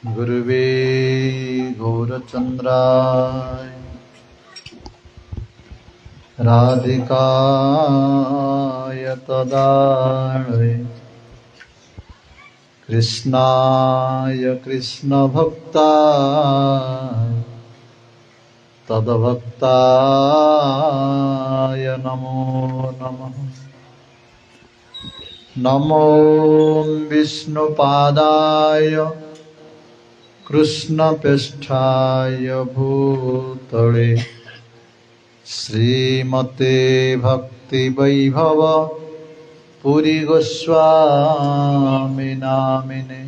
गुरुवे गौरचन्द्राय राधिकाय तदालये कृष्णाय कृष्णभक्ताय तद्भक्ताय नमो नमः। नमो विष्णुपादाय कृष्णपृष्ठाय भूतले श्रीमते भक्तिवैभव पुरी गोस्वामी नामिने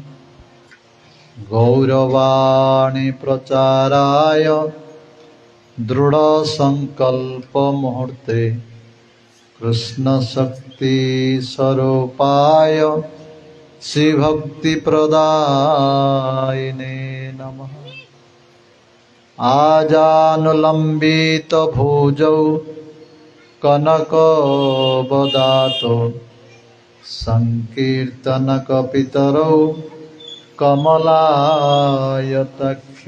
गौरवाणी प्रचाराय दृढ़ संकल्प मुहूर्ते कृष्ण शक्ति स्वरूपाय श्री भक्ति प्रदायिने नमः। आजानुलंबित भुजौ कनकवदातो संकीर्तनकपितरौ कमलायताक्ष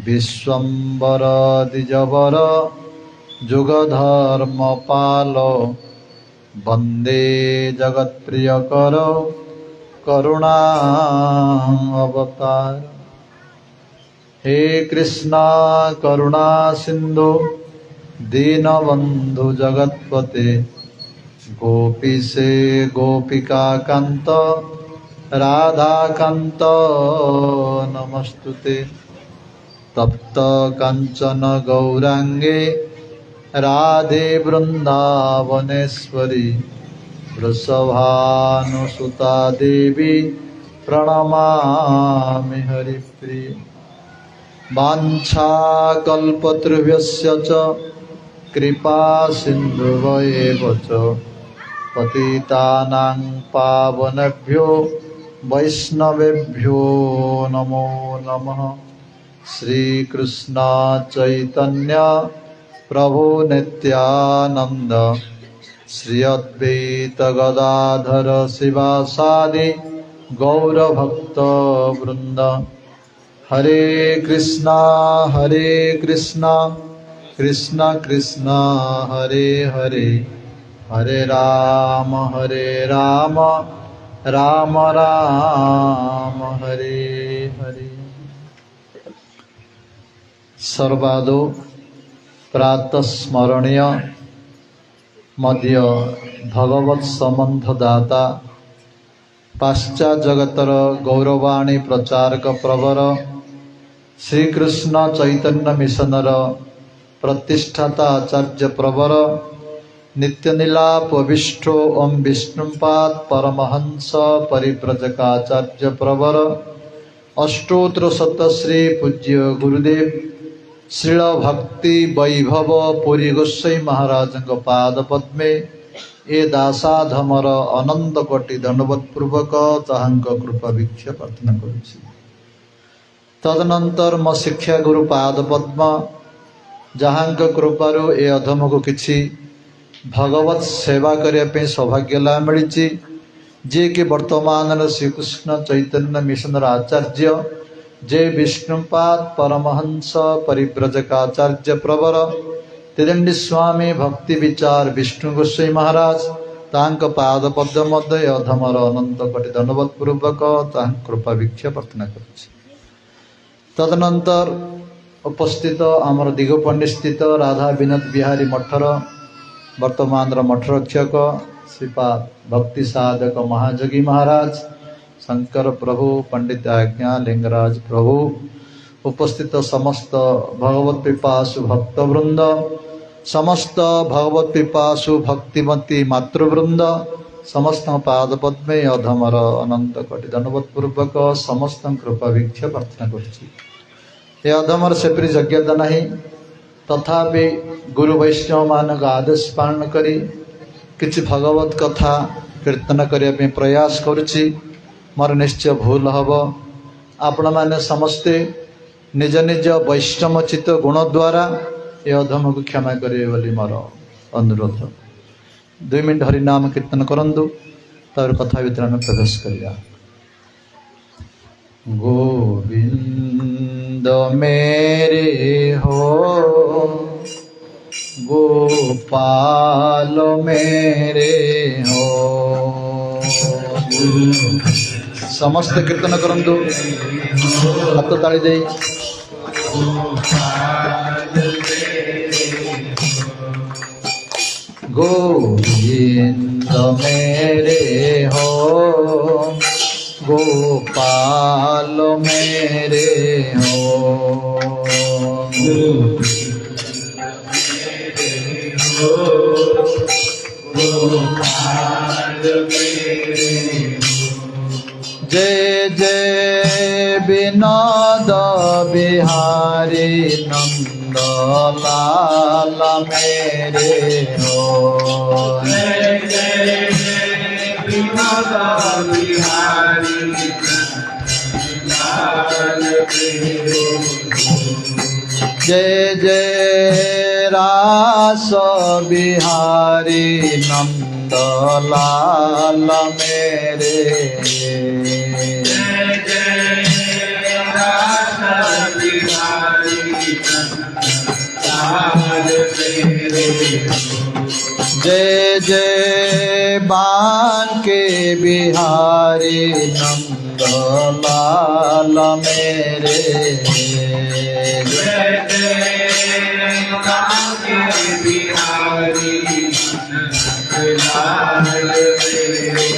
विश्वम्बर द्विजवर जुगधर्मपालो वंदे जगत्प्रियकर करुणावतार। हे कृष्णा करुणा सिंधु दीनबंधु जगत्पते गोपीसे गोपिका कांत राधा कांत नमस्तुते। तप्त कांचन गौरांगे राधे वृंदावनेश्वरी वृषभानुसुता देवी प्रणमामि हरिप्रिय। वाञ्छाकल्पतरुभ्यश्च च कृपा सिन्धुभ्येव च पतितानां पावनेभ्यो वैष्णवेभ्यो नमो नमः। श्रीकृष्ण चैतन्य प्रभु नित्यानंद श्री अद्वैत गदाधर शिवासादि गौरभक्त वृंद। हरे कृष्णा कृष्ण कृष्ण हरे हरे, हरे राम राम राम हरे हरे। सर्वादो प्रातः स्मरणीय मध्य भगवत संबंधदाता पाश्चात जगतर गौरवाणी प्रचारक प्रवर श्रीकृष्ण चैतन्य मिशनर प्रतिष्ठाता आचार्य प्रवर नित्यनिलाप विष्ठो ओम विष्णुपाद परमहंस परिव्रजकाचार्य प्रवर अष्टोत्र शतश्री पूज्य गुरुदेव श्रील भक्ति वैभव पुरी गोसाई महाराज पाद पद्मे ए दासाधमर अनंत कोटि दंडवत पूर्वक ताहांक कृपा भिक्षा प्रार्थना करुछि। तदनंतर मो शिक्षा गुरु पाद पद्म जहांक कृपारु ए अधम को किछि भगवत सेवा करने पे सौभाग्य लाभ मिली, जे कि वर्तमान श्रीकृष्ण चैतन्य मिशनर आचार्य जय विष्णुपाद परमहंस परिव्रजकाचार्य प्रवर त्रिदंडी स्वामी भक्ति विचार विष्णु गोसाई महाराज तांक पाद पद्म मध्य अधमर अनंत कोटि दंडवत पूर्वक तांक कृपा भिक्षा प्रार्थना करुछि। तदनंतर उपस्थित आमर दिगपंडी स्थित राधा विनोद बिहारी मठर वर्तमान मठरक्षक श्रीपाद भक्ति साधक महाजगी महाराज शंकर प्रभु पंडित आज्ञा लिंगराज प्रभु उपस्थित समस्त भगवत पिपासु भक्तवृंद समस्त भगवत पिपासु भक्तिमती मातृवृंद समस्त पाद पद्मे अधमर अनंत कोटि दंडवत पूर्वक समस्त कृपा भिक्षा प्रार्थना करुछि। ए अधमर सेपरी योग्यता नहीं तथापि गुरु वैष्णव मान आदेश पालन करी किछि भगवत कथा कीर्तन करने प्रयास करुछि। मोर निश्चय भूल हम आपण मैंने समस्ते निज निज वैष्णवचित गुण द्वारा ये अधम को क्षमा करेंगे बोली मोर अनुरोध। 2 मिनट हरिनाम कीर्तन करंतु तार कथा भीतर प्रवेश करिया। गोविंद मेरे हो, गोपाल मेरे हो। समस्त कीर्तन करंतु हाथ ताली दे। गोविंद मेरे हो, गोपाल मेरे हो। जय जय विनोद बिहारी नंद लाल मेरे हो। जय जय विनोद बिहारी लाल मेरे हो। जय जय रास बिहारी नंद लाल मेरे। जय जय रास बिहारी नंद लाल मेरे। जय जय बांके बिहारी नंद लाल मेरे। जय जय बांके बिहारी नंद लाल मेरे।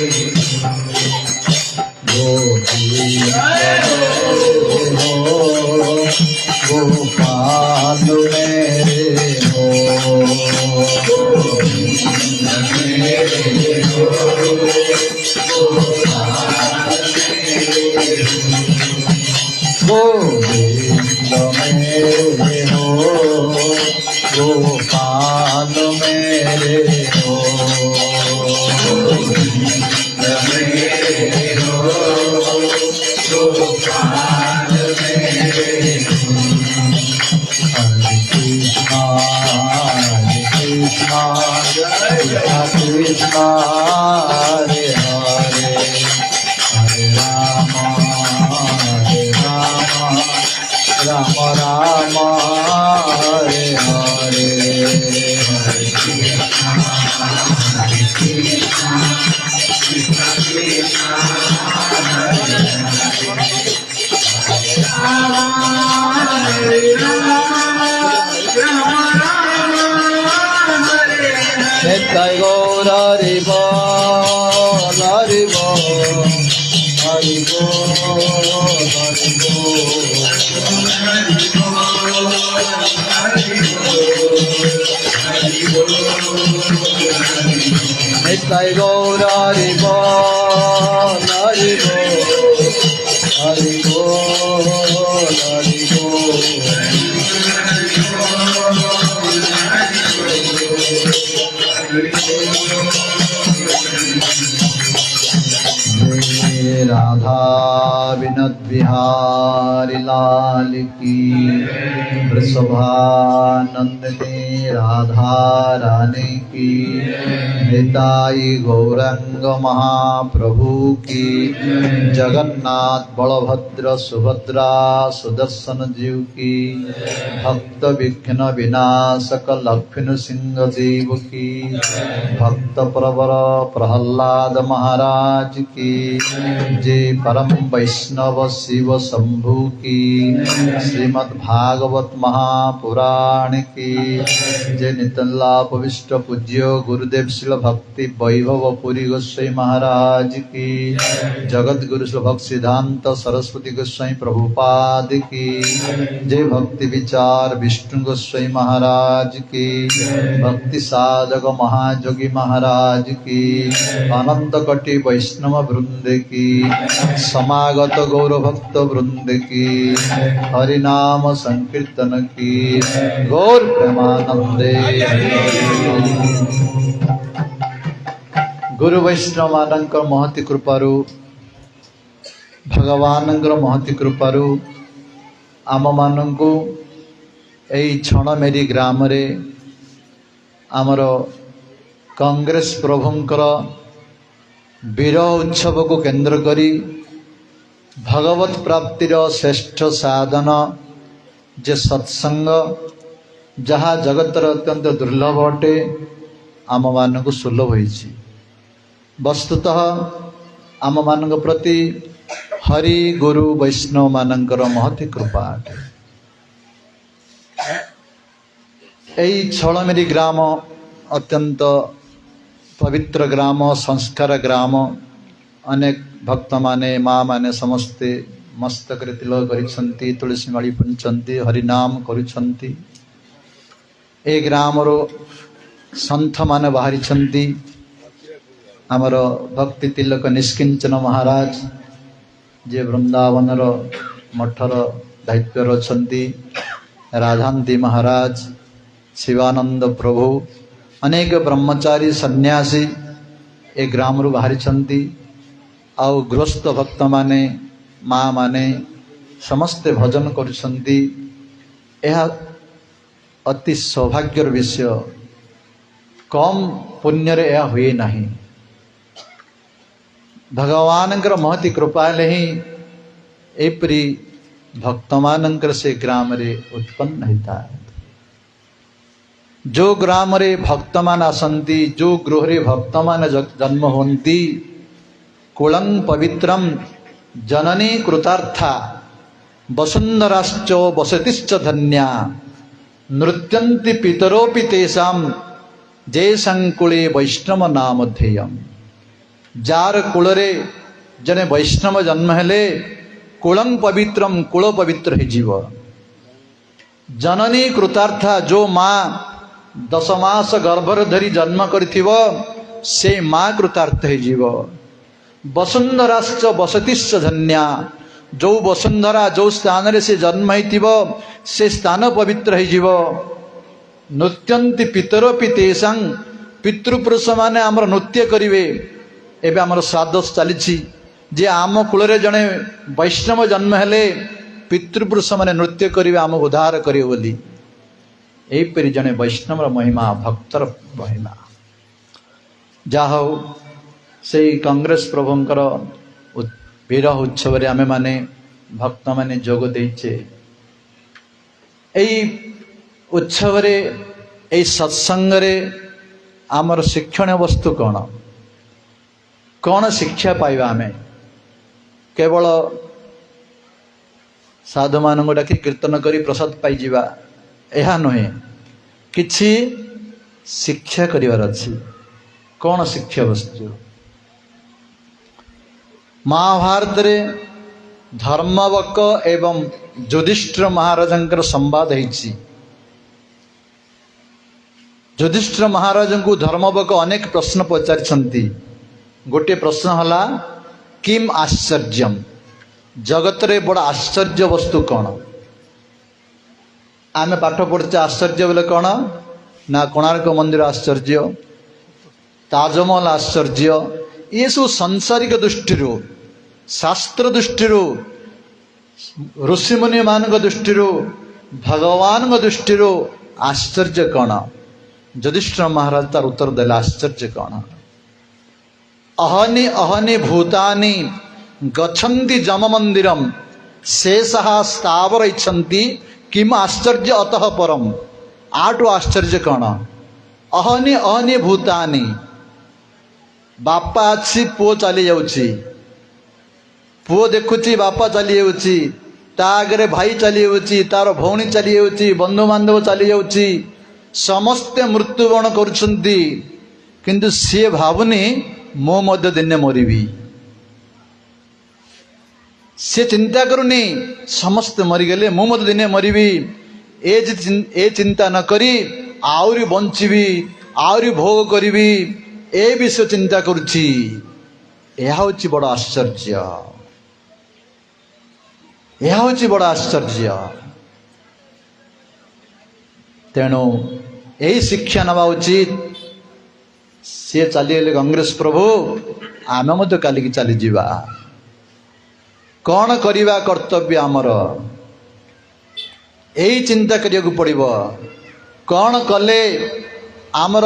गोपाल मेरे हो, मेरे हो, गोविंद मेरे हो, गोपाल मेरे हो। मेरे हो, गोपाल मेरे हो। हरे कृष्णा कृष्णा हरे हरे, हरे राम राम राम हरे हरे। हरे कृष्णा कृष्णा कृष्णा हरे हरे, नित्य गौर हरि बोल हरि बोल हरि बोल हरि बोल। नित्य गौर हरि बोल हरि बोल हरि बोल हरि बोल। राधा विनोद बिहारी लाल की, वृषभानंदिनी राधा रानी की, निताई गौरंग महाप्रभु की, जगन्नाथ बलभद्र सुभद्रा सुदर्शन जीव की, भक्त विघ्न विनाशक लक्ष्मण सिंह जीव की, भक्त प्रवर प्रहलाद महाराज की, जय परम वैष्णव शिव शंभु की, श्रीमद् भागवत महापुराण की, जय नितलाप विष्ट पूज्य गुरुदेव शिल भक्ति वैभव पुरी गोस्वामी महाराज की, जगत गुरु शिल भक्त सिद्धांत सरस्वती गोस्वामी प्रभुपाद की, जय भक्ति विचार विष्णु गोस्वामी महाराज की, भक्ति साधक महाजोगी महाराज की, अनंत कोटि वैष्णव वृंद की, समागत गौर भक्त वृंद की, हरि नाम संकीर्तन की, गौर प्रेमानंदे। गुरु वैष्णव मानक महति कृपारु, भगवान महति कृपारु आम मानकु एई छणमेरी ग्राम रे आमर कांग्रेस प्रभुंकर वीर उत्सव को केंद्र करी भगवत प्राप्तिर श्रेष्ठ साधन जे सत्संग जहाँ जगतर अत्यंत दुर्लभ अटे आम मानक सुलभ होइछि। वस्तुतः आम मानक प्रति हरि गुरु वैष्णव मानकर महती कृपा अटे। एई छलमेरी ग्राम अत्यंत पवित्र ग्राम, संस्कार ग्राम। अनेक भक्त माने माँ माने समस्ते मस्तक तिलक करिसंती, तुलसी माड़ी पुंचंती, हरिनाम करुछंती। ए ग्राम रो संत माने बाहरी आमर भक्ति तिलक निष्किंचन महाराज जे वृंदावन मठर दायित्व रचंती, राधांती महाराज, शिवानंद प्रभु, अनेक ब्रह्मचारी सन्यासी ए ग्राम रु बाहरी आउ गृहस्थ भक्त माने माँ माने समस्ते भजन करुछंती। यह अति सौभाग्यर विषय, कम पुण्य रे यह हुए नहीं। भगवानंकर महती कृपा ही एपरी भक्त मानंकर से ग्राम रे उत्पन्न होता है। जो ग्राम रे भक्त मान आसंती, जो गृह रे भक्त मान जन्म होती, कुलं पवित्रम जननी कृतार्था वसुंधराश्च वसतिश्च धन्या नृत्यन्ति पितरोपि तेषां जयसंकुले वैष्णव नामधेयम्। जार कुलरे जने वैष्णव जन्म हेले कुलं पवित्रम, कुल पवित्र है जीव। जननी कृतार्था, जो माँ 10 मास गर्भर धरी जन्म करिथिव से माँ कृतार्थ है जीव। वसुंधराश्च वसतिश्च धन्या, जो वसुंधरा जो स्थान रे से जन्म होइथिव से स्थान पवित्र है जीव। नृत्यन्ति पितरोपि तेषां, पितृपुरुष माने आमर नृत्य करिवे। एबे आमर श्राद्ध चली जे आम कूल जड़े वैष्णव जन्म हेले पितृपुरुष माने नृत्य करिवे, आम उद्धार करिवे बोली। एपरि जड़े वैष्णव महिमा, भक्तर महिमा। जाहो से कांग्रेस प्रभुंकर विरह उत्सव रे आमे माने भक्त माने जोग देइछे। एई उत्सव रे, एई सत्संग रे आमर शिक्षण वस्तु कौन कौन शिक्षा पाइबा? आमे केवल साधु मान डाकी कीर्तन करी प्रसाद पाई जीवा यह नुहे, किछि शिक्षा करिवार अछि। कौन शिक्षा वस्तु? महाभारत रे धर्मवक एवं युधिष्ठिर महाराजंकर संवाद होइछि। युधिष्ठिर महाराज को धर्मवक अनेक प्रश्न पचारिछंती। गोटे प्रश्न हला किम आश्चर्यम, जगत रे बड़ा आश्चर्य वस्तु कौन? आमे पाठ पढ़ते आश्चर्य बोले कौन ना कोणार्क मंदिर आश्चर्य, ताजमहल आश्चर्य, ये सब सांसारिक दृष्टि शास्त्र दृष्टि ऋषिमुनि मान दृष्टि भगवान दृष्टि आश्चर्य कौन? युधिष्ठिर महाराज तार उत्तर देला आश्चर्य कौन? अहनि अहनि भूतानि गच्छन्ति जम मंदिरम शेषः स्थावर इच्छन्ति किम आश्चर्य अतः परम। आठु आश्चर्य कौन? अहनि अहनि भूतानि, बापा अच्छी पुओ चली जाउची, पुओ देखुची बापा चली जाउची, ता आगे भाई चली जाउची, तार भौणी चली जाउची, बंधु बांधव चली जाउची, समस्ते मृत्युवरण करुछन्ति, किंतु सी भावुनी मो मध्य दिने मरिबी। से चिंता करुनी समस्ते मरीगले मु मत दिने मरिबी, ए चिंता न करी आउरी बंचीबी, आउरी भोग करिबी, ए विषय चिंता करुछि। यह होछि बड़ आश्चर्य, यह होछि बड़ आश्चर्य। तेणु यही शिक्षा नवा उचित। सी चलीगले कांग्रेस प्रभु, आमे मत कालिकी चली जीवा। कौन करिवा कर्तव्य आमर यही चिंता करिया पड़िबो। कौन कले आमर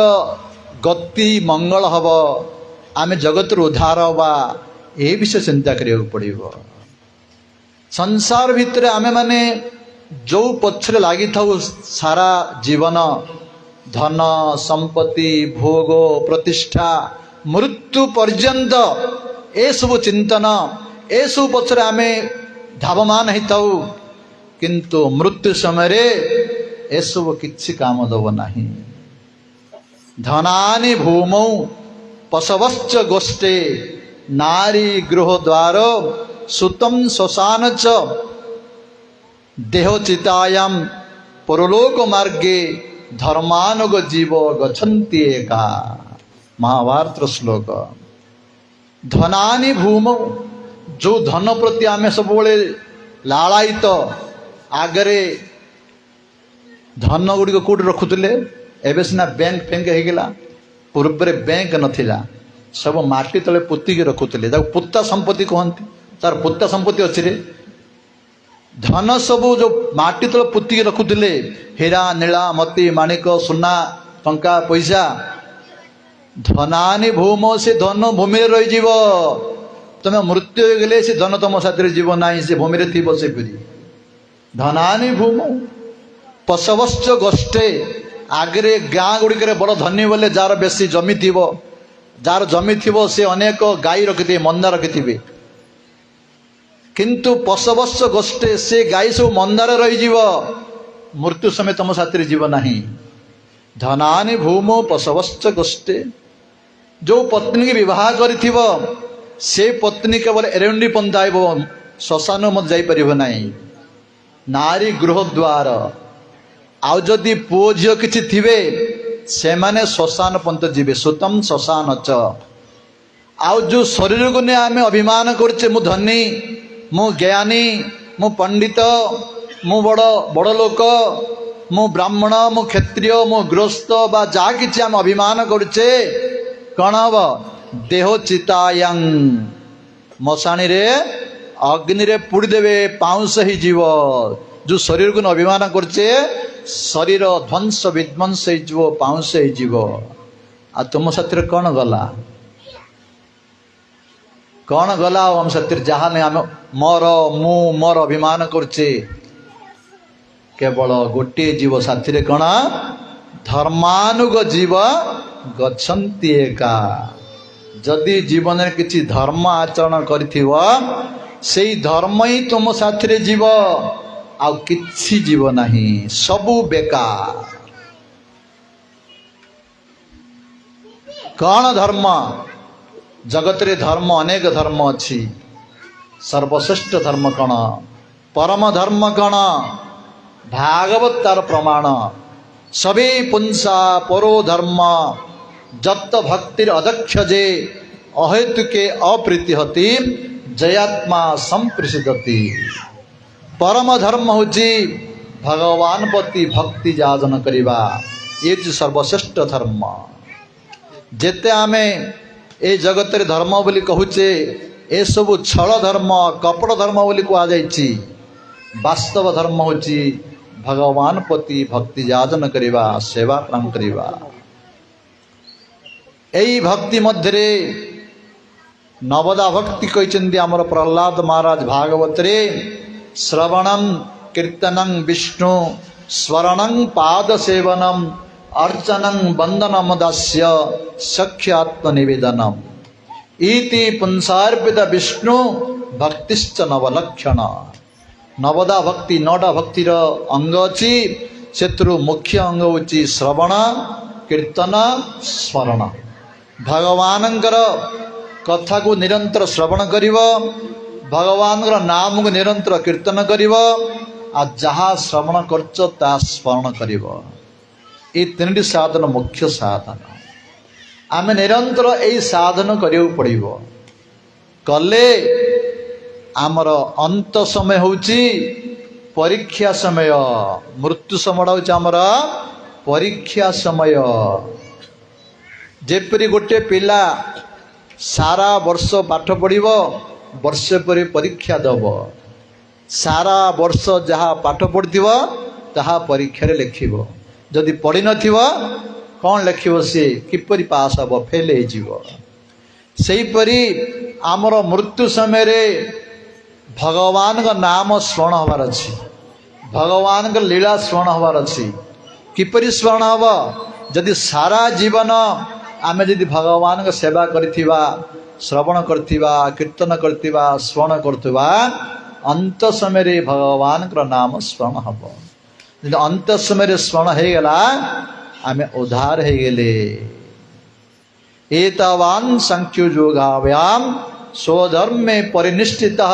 गति मंगल हब, आमे जगत उद्धार हवा, ए विषय चिंता करिया पड़िबो। संसार भितर आमे माने जो पछरे लागि थाउ सारा जीवन धन संपत्ति भोग प्रतिष्ठा मृत्यु पर्यंत ए सब चिंतन ए सब पछरे आमे धावमान हेताउ किंतु मृत्यु समय रे ए सब किछि काम दब नाही। धनानि भूमौ पशवश्च गोष्ठे नारी गृह द्वार सुतम श्मशान च देहचितायां परलोक मार्गे धर्मानुग जीव गच्छन्ति एका। महाभारत श्लोक। धनानि भूमौ जो धन प्रति आमे सब लालायित आगरे धन गुड़ी कौट रखुले एवं सीना बैंक फैंक होगा पूर्व बैंक नथिला सब माटी तले पोतिक रखुले पुत्ता संपत्ति कहती तार पुत्ता संपत्ति अच्छी रे धन सब जो माटी तले पोतिक रखुले हीरा नीला मोती माणिक सुना टंका पैसा धनानि भूम से धन भूमि रही तुम मृत्यु हो गले से धन तुम साथी जीव ना से भूमि थी से फिर धनानि भूम पशवश्च गोष्ठे आगरे गाँ गुड़िक बड़ धनी बोले जार बेसी जमी थी जार जमी थी से अनेक गाई रखिथे मंदा रखिथे किंतु पशवश्च गोष्ठे से गाई सब मंदार रही मृत्यु समय तुम साथी जीव ना। धनानि भूमो पशवश्च गोष्ठे जो पत्नी की विवाह करिथिव से पत्नी केवल एरंडी पंथा श्मशान मत जापर ना। नारी गृह द्वार आउ जदि पुओ झील किसी थे से माने श्मशान पंथ जीवे सुतम श्मशान च। आउ जो शरीर को नहीं आम अभिमान करचे मु धनी मु ज्ञानी मु पंडित मु बड़ बड़ लोक मु ब्राह्मण मु क्षत्रिय मु गृहस्थ बा जा कि आम अभिमान करचे कौन हम देह चितायां मशाणी रे अग्नि रे पुड़ी देवे पाउंस ही जीव जो शरीर को अभिमान करचे शरीर ध्वंस विध्वंस हो पाउंस हो आ तुम साथी कौन गला कौन गला हम साथी जहाँ नहीं आम मोर मु मोर अभिमान करचे केवल गोटे जीव साथी कौन धर्मानुग जीव गच्छन्ति एका। जदि जीवन में किसी धर्म आचरण करिथिव सेई धर्म ही तुम साथी जीव आउ किछि जीव नहीं सबु बेकार। कौन धर्म जगत रे धर्म अनेक धर्म अच्छी सर्वश्रेष्ठ धर्म कौन परम धर्म कौन भागवत तार प्रमाण सभी पुंसा परो धर्म जत भक्तिर अदक्ष जे अहेतुके अप्रीति हति जयात्मा संप्रसिद्धति। परम धर्म हूँ भगवान प्रति भक्ति जाजन करिबा ये सर्वश्रेष्ठ धर्म। जेते आमे ए जगत रे धर्म बोली कहूचे ए सब छल धर्म कपट धर्म बोली कहा जाइछि वास्तव धर्म हूँ भगवान प्रति भक्ति जाजन करिबा सेवा प्रदान करिबा। एई भक्ति मध्य नवदा भक्ति कहते आमर प्रहलाद महाराज भागवत रे श्रवणं कीर्तनं विष्णु स्मरणं पाद सेवनम अर्चनं वंदनम दास्य सख्यात्म निवेदनम इति पुंसार्पित विष्णु भक्तिश्च नवलक्षण। नवदा भक्ति नौटा भक्तिर अंग अच्छी से मुख्य अंग होची श्रवण कीर्तन स्मरण। भगवानंकर कथा को निरंतर श्रवण करिव भगवान नाम को निरंतर कीर्तन करिव आ जहाँ श्रवण करच ता स्मरण करिव। ये तीन साधन मुख्य साधन आम निरंतर यही साधन करियो पड़िबो कले आमर अंत समय होची परीक्षा समय मृत्यु समय होची आमर परीक्षा समय। जेपरी गोटे पिला सारा वर्ष पाठ पढ़िबो वर्षे पर परीक्षा दब सारा वर्ष जहाँ पाठ पढ़िथिबो ताहा परीक्षा रे लिखिबो जदि पढ़ी नथिबो कौन लिखिबो से किपरि पास हबो फेल हो जीवो। सेही परी आमर मृत्यु समय रे भगवान का नाम स्मरण हबार अच्छी, भगवान का लीला स्मरण हबार अच्छी। किपरि स्मरण हम जदि सारा जीवन आमे जदि भगवान का सेवा करथिबा, श्रवण करथिबा, कीर्तन करथिबा, स्मरण करथिबा, अंत समय रे भगवान का नाम स्मरण हम। जदि अंत समय रे स्मरण हे गला आमे उद्धार हे गेले। एतावान संख्यो योगाव्याम स्वधर्मे परिनिष्ठितः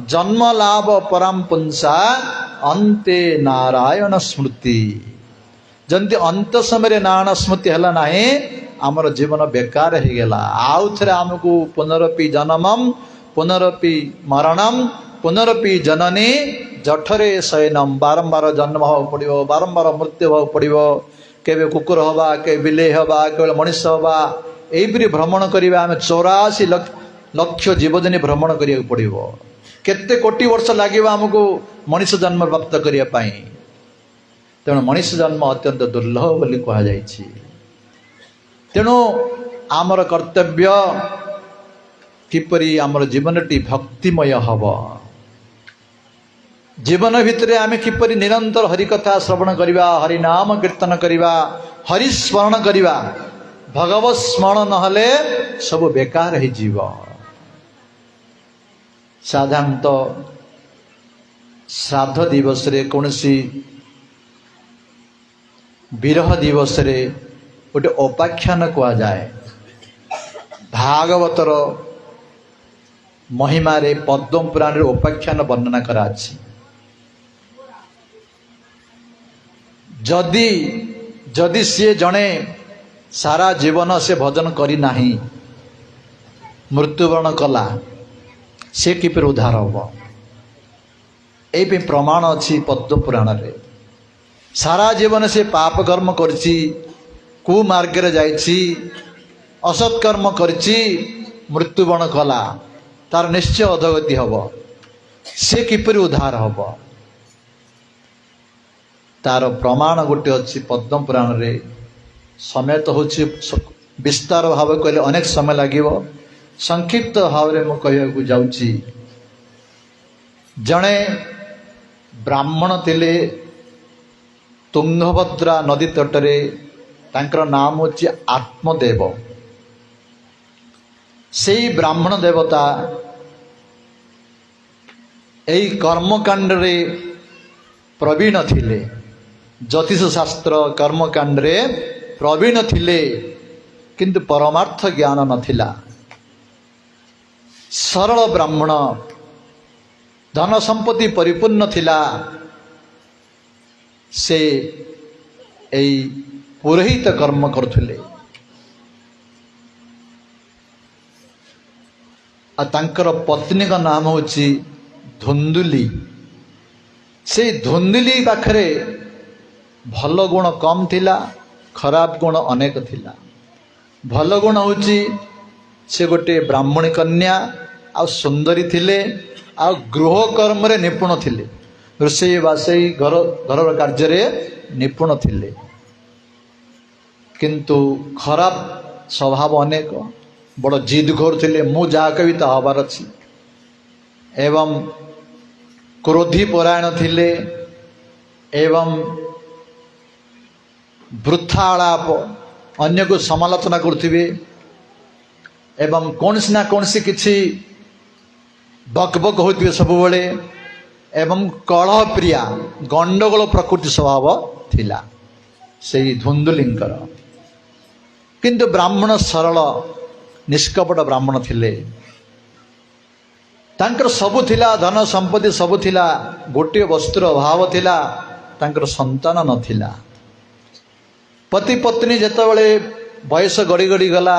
जन्म लाभ परम पुंसा अंते नारायण स्मृति। जंती अंत समय नारायण स्मृति है ना आमर जीवन बेकार हो गला। आउ थे आमको पुनरपि जन्मम पुनरपि मरणम पुनरपि जननी जठरे शयनम। बारंबार जन्म हो पड़ो, बारंबार मृत्यु हो पड़ो। केबे कुकुर हवा, के बिले हवा, केवल मनुष्य हवा, यहीपरि भ्रमण करवा। आम 84 लक्ष जीवजनी भ्रमण करिया पड़ो। केते कोटी वर्ष लगे आमको मनुष्य जन्म प्राप्त करने। तेणु मनुष्य जन्म अत्यंत दुर्लभ बोली कहुई। तेणु आमर कर्तव्य किपरि आमर जीवनटी भक्तिमय हब। जीवन भितर आम किपरि निरंतर हरिकथा श्रवण करवा, हरिनाम कीर्तन करवा, हरिस्मरण करवा। भगवत स्मरण नहले सब बेकार हो जीव। साधारणतः श्राद्ध दिवस रे कौनसी विरह दिवस रे गोटे उपाख्यान कह जाए। भागवतर महिमा रे पद्म पुराण रे उपाख्यान वर्णना करा अछि। जदि जदि सी जड़े सारा जीवन से भजन करी नाही, मृत्युवरण कला, से किपर उद्धार हम। ये प्रमाण अच्छी पद्म पुराण रे। सारा जीवन से पाप कर्म करछि, कुमार्ग रे जाइछि, असत्कर्म करछि, मृत्युवरण कला, तार निश्चय अधोगति हब। से किपर उद्धार हम। तार प्रमाण गोटे अच्छी पद्म पुराण रे। समय तो हूँ विस्तार भाव कहले अनेक समय लगे। संक्षिप्त भाव में मु कहू जाऊँची। जड़े ब्राह्मण थिले तुंगभद्रा नदी तटरे। तांकर नाम होची आत्मदेव। से ब्राह्मण देवता यही कर्मकांड रे प्रवीण थिले। ज्योतिष शास्त्र कर्मकांड रे प्रवीण थिले, किंतु परमार्थ ज्ञान नथिला। सरल ब्राह्मण, धन संपत्ति परिपूर्ण थिला। से एई पुरोहित कर्म करथुले। आ तांकर पत्नी का नाम होची धुंदुली। से धुंदुली पाखरे भल गुण कम थिला, खराब गुण अनेक थिला। भल गुण होची से गोटे ब्राह्मणी कन्या आ सुंदरी थिले, आ गृह कर्म रे निपुण थिले। रोषेई बासई घर कार्य रे निपुण थिले। किंतु खराब स्वभाव अनेक, बड़ जिद घोर थिले। मु जा कवि ता हबार अछि। एवं क्रोधी परायण थिले। एवं वृथा आलाप, अन्य को समालोचना करथिबे। एवं कौनसी ना कौनसी किछि बकबक होतिबे सब बेले। एवं कलह प्रिया, गंडगोल प्रकृति स्वभाव थिला सेई धुंदुलिंकर। किंतु ब्राह्मण सरल निष्कपट ब्राह्मण थिले। तांकर सबु थिला, धन संपत्ति सबु थिला, गोटे वस्त्र अभाव थिला, तांकर संतान नथिला। पति पत्नी जेतेबेले बयस गड़ी गड़ी गला,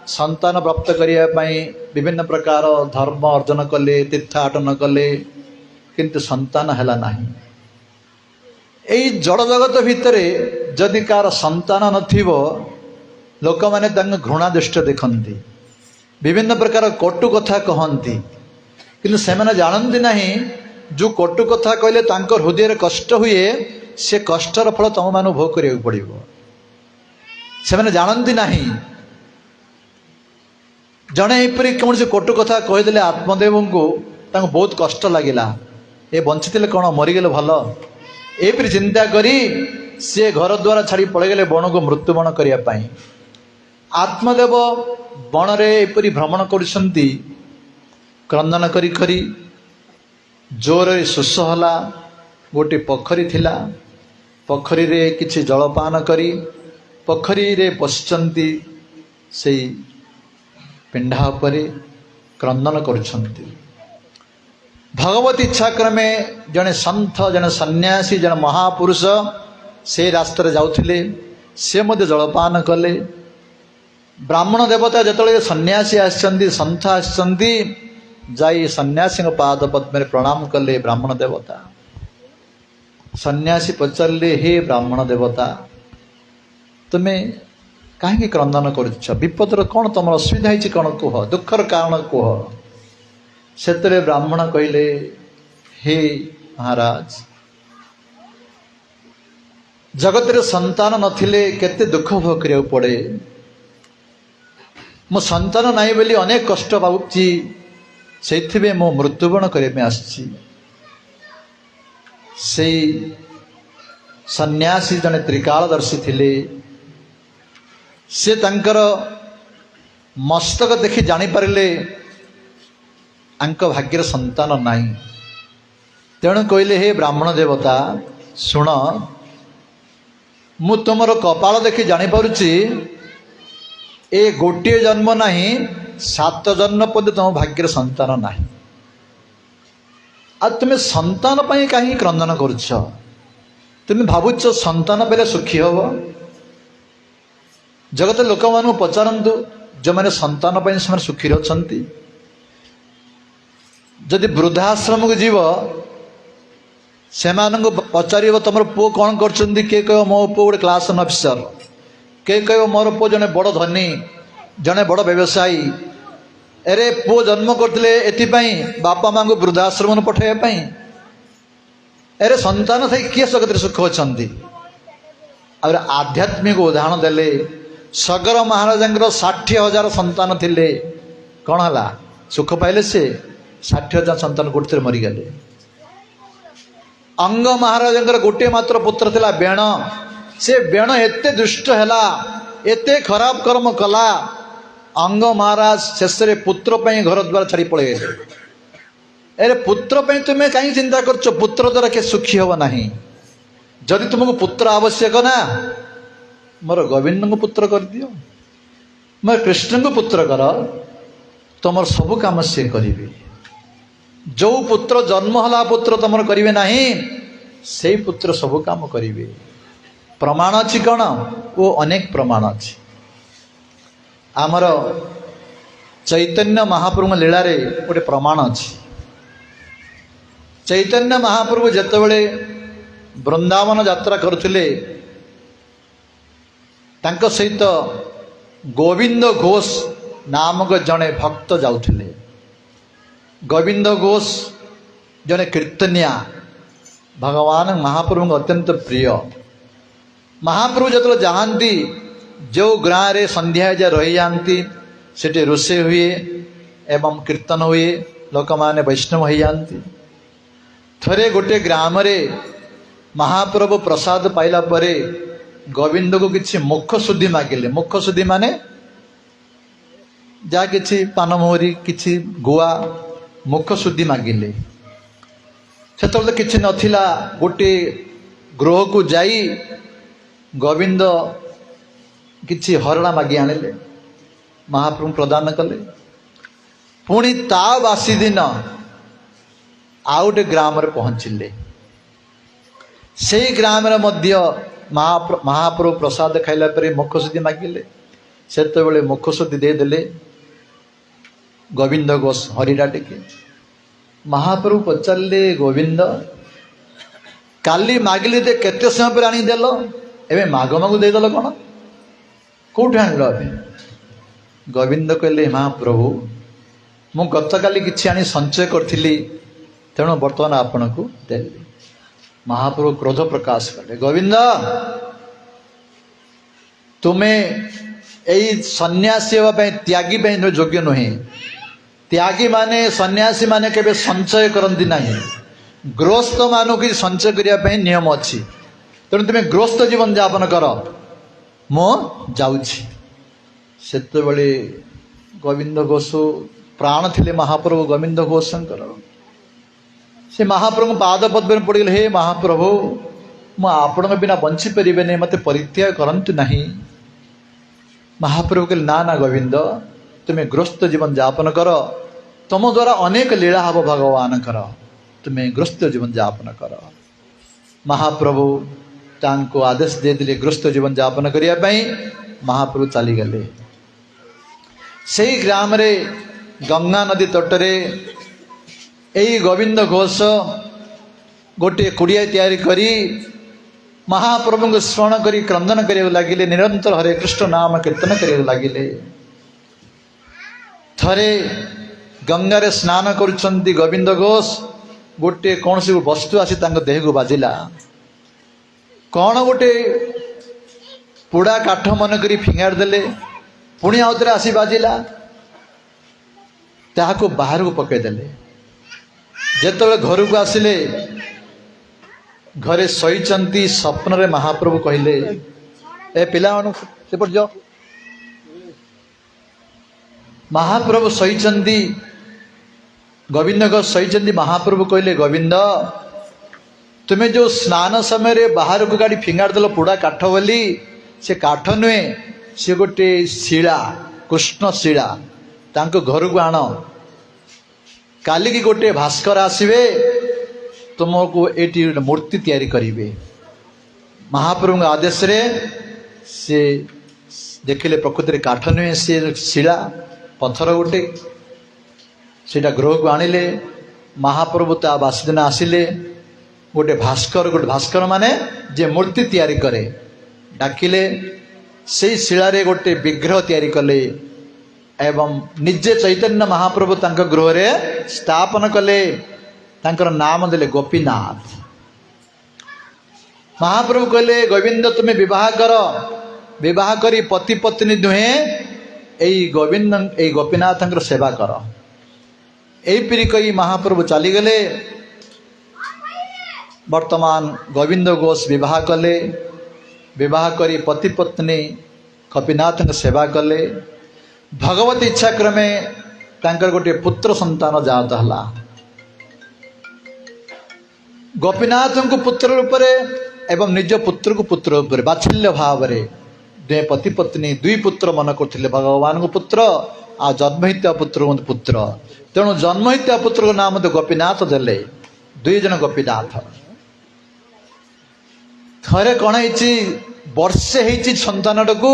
संतान प्राप्त करिया पई विभिन्न प्रकार धर्म अर्जन कले, तीर्थाटन कले, किंतु संतान हैला नाही। एई जड़ जगत भितरे जदि कार संतान नथिबो, लोक माने तांग घृणा दृष्टि देखंती, विभिन्न प्रकार कटु कथा कहंती। किंतु सेमाने जानंती नाही जो कटु कथा कहले तांकर हृदय रे कष्ट हुए, से कष्टर फल तम मानु भोग करिया पड़िबो। सेमाने जानंती नाही। जड़े एपरी कौन से कटु कथा कहीदेले आत्मदेव को ତାଙ୍କୁ ବହୁତ କଷ୍ଟ ଲାଗିଲା, ଏ ବଞ୍ଚିଥିଲେ କ'ଣ ମରିଗଲେ ଭଲ, ଏପରି ଚିନ୍ତା କରି ସେ ଘର ଦ୍ୱାର ଛାଡ଼ି ପଳେଇଗଲେ ବଣକୁ ମୃତ୍ୟୁବରଣ କରିବା ପାଇଁ। ଆତ୍ମଦେବ ବଣରେ ଏପରି ଭ୍ରମଣ କରୁଛନ୍ତି, କ୍ରନ୍ଦନ କରି କରି ଜୋରରେ ଶୋଷ ହେଲା। ଗୋଟିଏ ପୋଖରୀ ଥିଲା, ପୋଖରୀରେ କିଛି ଜଳପାନ କରି ପୋଖରୀରେ ବସିଛନ୍ତି, ସେଇ ପିଣ୍ଡା ଉପରେ କ୍ରନ୍ଦନ କରୁଛନ୍ତି। ଭଗବତ ଇଚ୍ଛାକ୍ରମେ ଜଣେ ସନ୍ଥ, ଜଣେ ସନ୍ନ୍ୟାସୀ, ଜଣେ ମହାପୁରୁଷ ସେ ରାସ୍ତାରେ ଯାଉଥିଲେ, ସେ ମଧ୍ୟ ଜଳପାନ କଲେ। ବ୍ରାହ୍ମଣ ଦେବତା ଯେତେବେଳେ ସନ୍ନ୍ୟାସୀ ଆସିଛନ୍ତି, ସନ୍ଥ ଆସିଛନ୍ତି, ଯାଇ ସନ୍ନ୍ୟାସୀଙ୍କ ପାଦ ପଦ୍ମରେ ପ୍ରଣାମ କଲେ ବ୍ରାହ୍ମଣ ଦେବତା। ସନ୍ନ୍ୟାସୀ ପଚାରିଲେ, ହେ ବ୍ରାହ୍ମଣ ଦେବତା, ତୁମେ କାହିଁକି କ୍ରନ୍ଦନ କରୁଛ? ବିପଦର କ'ଣ ତମର ଅସୁବିଧା ହେଇଛି, କ'ଣ କୁହ, ଦୁଃଖର କାରଣ କୁହ। ସେତେବେଳେ ବ୍ରାହ୍ମଣ କହିଲେ, ହେ ମହାରାଜ, ଜଗତରେ ସନ୍ତାନ ନଥିଲେ କେତେ ଦୁଃଖ ଭୋଗ କରିବାକୁ ପଡ଼େ। ମୋ ସନ୍ତାନ ନାହିଁ ବୋଲି ଅନେକ କଷ୍ଟ ପାଉଛି, ସେଇଥିପାଇଁ ମୁଁ ମୃତ୍ୟୁବରଣ କରିବା ପାଇଁ ଆସିଛି। ସେଇ ସନ୍ନ୍ୟାସୀ ଜଣେ ତ୍ରିକାଳଦର୍ଶୀ ଥିଲେ। ସେ ତାଙ୍କର ମସ୍ତକ ଦେଖି ଜାଣିପାରିଲେ ଆଙ୍କ ଭାଗ୍ୟରେ ସନ୍ତାନ ନାହିଁ। ତେଣୁ କହିଲେ, ହେ ବ୍ରାହ୍ମଣ ଦେବତା, ଶୁଣ, ମୁଁ ତୁମର କପାଳ ଦେଖି ଜାଣିପାରୁଛି ଏ ଗୋଟିଏ ଜନ୍ମ ନାହିଁ, 7 ଜନ୍ମ ପର୍ଯ୍ୟନ୍ତ ତୁମ ଭାଗ୍ୟରେ ସନ୍ତାନ ନାହିଁ। ଆଉ ତୁମେ ସନ୍ତାନ ପାଇଁ କାହିଁକି କ୍ରନ୍ଦନ କରୁଛ? ତୁମେ ଭାବୁଛ ସନ୍ତାନ ପାଇଲେ ସୁଖୀ ହବ? ଜଗତ ଲୋକମାନଙ୍କୁ ପଚାରନ୍ତୁ, ଯେଉଁମାନେ ସନ୍ତାନ ପାଇଁ ସେମାନେ ସୁଖୀରେ ଅଛନ୍ତି। ଯଦି ବୃଦ୍ଧାଶ୍ରମକୁ ଯିବ, ସେମାନଙ୍କୁ ପଚାରିବ ତମର ପୁଅ କ'ଣ କରୁଛନ୍ତି, କିଏ କହିବ ମୋ ପୁଅ ଗୋଟେ କ୍ଲାସ୍ 1 ଅଫିସର, କିଏ କହିବ ମୋର ପୁଅ ଜଣେ ବଡ଼ ଧନୀ, ଜଣେ ବଡ଼ ବ୍ୟବସାୟୀ। ଆରେ ପୁଅ ଜନ୍ମ କରିଥିଲେ ଏଥିପାଇଁ ବାପା ମାଙ୍କୁ ବୃଦ୍ଧାଶ୍ରମକୁ ପଠାଇବା ପାଇଁ? ଆରେ ସନ୍ତାନ ଥାଇ କିଏ ଜଗତରେ ସୁଖ ଅଛନ୍ତି? ଆଉ ଆଧ୍ୟାତ୍ମିକ ଉଦାହରଣ ଦେଲେ, ସଗର ମହାରାଜାଙ୍କର 60,000 ସନ୍ତାନ ଥିଲେ, କ'ଣ ହେଲା? ସୁଖ ପାଇଲେ ସେ? 60,000 ସନ୍ତାନ ଗୋଟିରେ ମରିଗଲେ। ଅଙ୍ଗ ମହାରାଜାଙ୍କର ଗୋଟିଏ ମାତ୍ର ପୁତ୍ର ଥିଲା ବେଣ। ସେ ବେଣ ଏତେ ଦୁଷ୍ଟ ହେଲା, ଏତେ ଖରାପ କର୍ମ କଲା, ଅଙ୍ଗ ମହାରାଜ ଶେଷରେ ପୁତ୍ର ପାଇଁ ଘର ଦ୍ୱାର ଛାଡ଼ି ପଳେଇଗଲେ। ଆରେ ପୁତ୍ର ପାଇଁ ତୁମେ କାହିଁକି ଚିନ୍ତା କରୁଛ? ପୁତ୍ର ଦ୍ୱାରା କିଏ ସୁଖୀ ହେବ ନାହିଁ। ଯଦି ତୁମକୁ ପୁତ୍ର ଆବଶ୍ୟକ ନା, ମୋର ଗୋବିନ୍ଦଙ୍କୁ ପୁତ୍ର କରିଦିଅ, ମୋର କୃଷ୍ଣଙ୍କୁ ପୁତ୍ର କର, ତୁମର ସବୁ କାମ ସିଏ କରିବେ। ଯେଉଁ ପୁତ୍ର ଜନ୍ମ ହେଲା ପୁତ୍ର ତମର କରିବେ ନାହିଁ, ସେଇ ପୁତ୍ର ସବୁ କାମ କରିବେ। ପ୍ରମାଣ ଅଛି କ'ଣ? ଓ ଅନେକ ପ୍ରମାଣ ଅଛି। ଆମର ଚୈତନ୍ୟ ମହାପ୍ରଭୁଙ୍କ ଲୀଳାରେ ଗୋଟେ ପ୍ରମାଣ ଅଛି। ଚୈତନ୍ୟ ମହାପ୍ରଭୁ ଯେତେବେଳେ ବୃନ୍ଦାବନ ଯାତ୍ରା କରୁଥିଲେ, ତାଙ୍କ ସହିତ ଗୋବିନ୍ଦ ଘୋଷ ନାମକ ଜଣେ ଭକ୍ତ ଯାଉଥିଲେ। ଗୋବିନ୍ଦ ଘୋଷ ଜଣେ କୀର୍ତ୍ତନିଆ, ଭଗବାନ ମହାପ୍ରଭୁଙ୍କ ଅତ୍ୟନ୍ତ ପ୍ରିୟ। ମହାପ୍ରଭୁ ଯେତେବେଳେ ଯାଆନ୍ତି, ଯେଉଁ ଗାଁରେ ସନ୍ଧ୍ୟା ଯାଏ ରହିଯାଆନ୍ତି, ସେଠି ରୋଷେଇ ହୁଏ ଏବଂ କୀର୍ତ୍ତନ ହୁଏ, ଲୋକମାନେ ବୈଷ୍ଣବ ହୋଇଯାଆନ୍ତି। ଥରେ ଗୋଟିଏ ଗ୍ରାମରେ ମହାପ୍ରଭୁ ପ୍ରସାଦ ପାଇଲା ପରେ ଗୋବିନ୍ଦକୁ କିଛି ମୁଖ ଶୁଦ୍ଧି ମାଗିଲେ। ମୁଖ ଶୁଦ୍ଧି ମାନେ ଯାହା କିଛି ପାନମହୁରି, କିଛି ଗୁଆ, ମୁଖ ଶୁଦ୍ଧି ମାଗିଲେ। ସେତେବେଳେ କିଛି ନଥିଲା। ଗୋଟିଏ ଗୃହକୁ ଯାଇ ଗୋବିନ୍ଦ କିଛି ହରଣା ମାଗି ଆଣିଲେ, ମହାପ୍ରଭୁ ପ୍ରଦାନ କଲେ। ପୁଣି ତା ବାସି ଦିନ ଆଉ ଗୋଟେ ଗ୍ରାମରେ ପହଞ୍ଚିଲେ। ସେଇ ଗ୍ରାମରେ ମଧ୍ୟ ମହାପ୍ରଭୁ ପ୍ରସାଦ ଖାଇଲା ପରେ ମୁଖ ଶୁଦ୍ଧି ମାଗିଲେ। ସେତେବେଳେ ମୁଖ ଶୁଦ୍ଧି ଦେଇଦେଲେ ଗୋବିନ୍ଦ ଘୋଷ ହରିଡ଼ା ଟିକେ। ମହାପ୍ରଭୁ ପଚାରିଲେ, ଗୋବିନ୍ଦ, କାଲି ମାଗିଲି ଯେ କେତେ ସମୟ ପରେ ଆଣିକି ଦେଲ, ଏବେ ମାଗ ମାଗ ଦେଇଦେଲ କ'ଣ? କେଉଁଠି ଆଣିଲ ଏବେ? ଗୋବିନ୍ଦ କହିଲେ, ମହାପ୍ରଭୁ, ମୁଁ ଗତକାଲି କିଛି ଆଣି ସଞ୍ଚୟ କରିଥିଲି, ତେଣୁ ବର୍ତ୍ତମାନ ଆପଣଙ୍କୁ ଦେଲି। ମହାପ୍ରଭୁ କ୍ରୋଧ ପ୍ରକାଶ କଲେ, ଗୋବିନ୍ଦ, ତୁମେ ଏଇ ସନ୍ନ୍ୟାସୀ ହେବା ପାଇଁ, ତ୍ୟାଗୀ ପାଇଁ ଯୋଗ୍ୟ ନୁହେଁ। त्यागी माने सन्यासी माने केबे संचय करती नहीं गृहस्थ मानू कि संचय करने नियम अच्छी तेणु तुम गृहस्थ जीवन यापन कर मो जाऊँगी से गोविंद घोष प्राण थिले महाप्रभु गोविंद घोषंकर से महाप्रभु पाद पद्म पड़गले हे महाप्रभु मु आपण बिना बंची पारे मत परित्याग करंतु नहीं महाप्रभु कहले ना ना गोविंद तुम्हें गृहस्थ जीवन यापन कर तुम द्वारा अनेक लीला हब भगवान कर तुम्हें गृहस्थ जीवन यापन कर महाप्रभु तांको आदेश दे दिले गृहस्थ जीवन यापन करने महाप्रभु चलीगले से ग्राम रे गंगा नदी तटरे यही गोविंद घोष गोटे कुड़िया तैयारी करी महाप्रभु को स्मरण करी क्रंदन करने लगिले निरंतर हरे कृष्ण नाम कीर्तन करने लगिले थरे गंगारे स्नान करुछंती गोविंद घोष गोटे कौन सी वस्तु आसी तांको देह को बाजिला कौन गोटे पुड़ा काठ मन करी फिंगार देले पुणी आउथरे आसी बाजिला ताहाको बाहर को पकईदेले जेतबे घर को आसिले घरे शोइचंती स्वप्न रे महाप्रभु कहले ए पिला सेपट जाओ महाप्रभु शोइचंती गोविंद को शोइचंती महाप्रभु कहले गोविंद तुम्हें जो स्नान समय रे बाहर को गाड़ी फिंगार देल पुड़ा काठ बोली से काठ नुहे से गोटे शिला कृष्ण शिला तांको घर को आण काली की गोटे भास्कर आसवे तुमको ये मूर्ति तैयारी करिवे महाप्रभु आदेश रे से देखिले प्रकृति रे काठ नुहे से शिला पत्थर गोटे सेटा गृह को आनिले महाप्रभु ता बासदिन आसिले गोटे भास्कर माने जे मूर्ति तैयारी करे डाकिले से शिला रे गोटे विग्रह तैयारी कले एवं निजे चैतन्य महाप्रभु तांका गृह रे स्थापन कले तांकर नाम देले गोपीनाथ महाप्रभु कहले गोविंद तुम्हें विवाह कर विवाह करी पति पत्नी दुहे यही गोविंद यही गोपीनाथ सेवा कर यही पीरी कही महाप्रभु चलीगले वर्तमान गोविंद घोष विवाह कले विवाह करी पति पत्नी गोपीनाथ सेवा कले भगवत इच्छा क्रमे तांकर गोटे पुत्र संतान जात हला गोपीनाथ को पुत्र रूप एवं निज पुत्र को पुत्र रूप बात्सल्य भाव दुए पति पत्नी दुई पुत्र मन करते भगवान को पुत्र आ जन्महित्या पुत्र को पुत्र तेणु जन्महित्या पुत्र को नाम गोपीनाथ देले दुई जन गोपीनाथ थरे कौन है वर्षे होती संतान को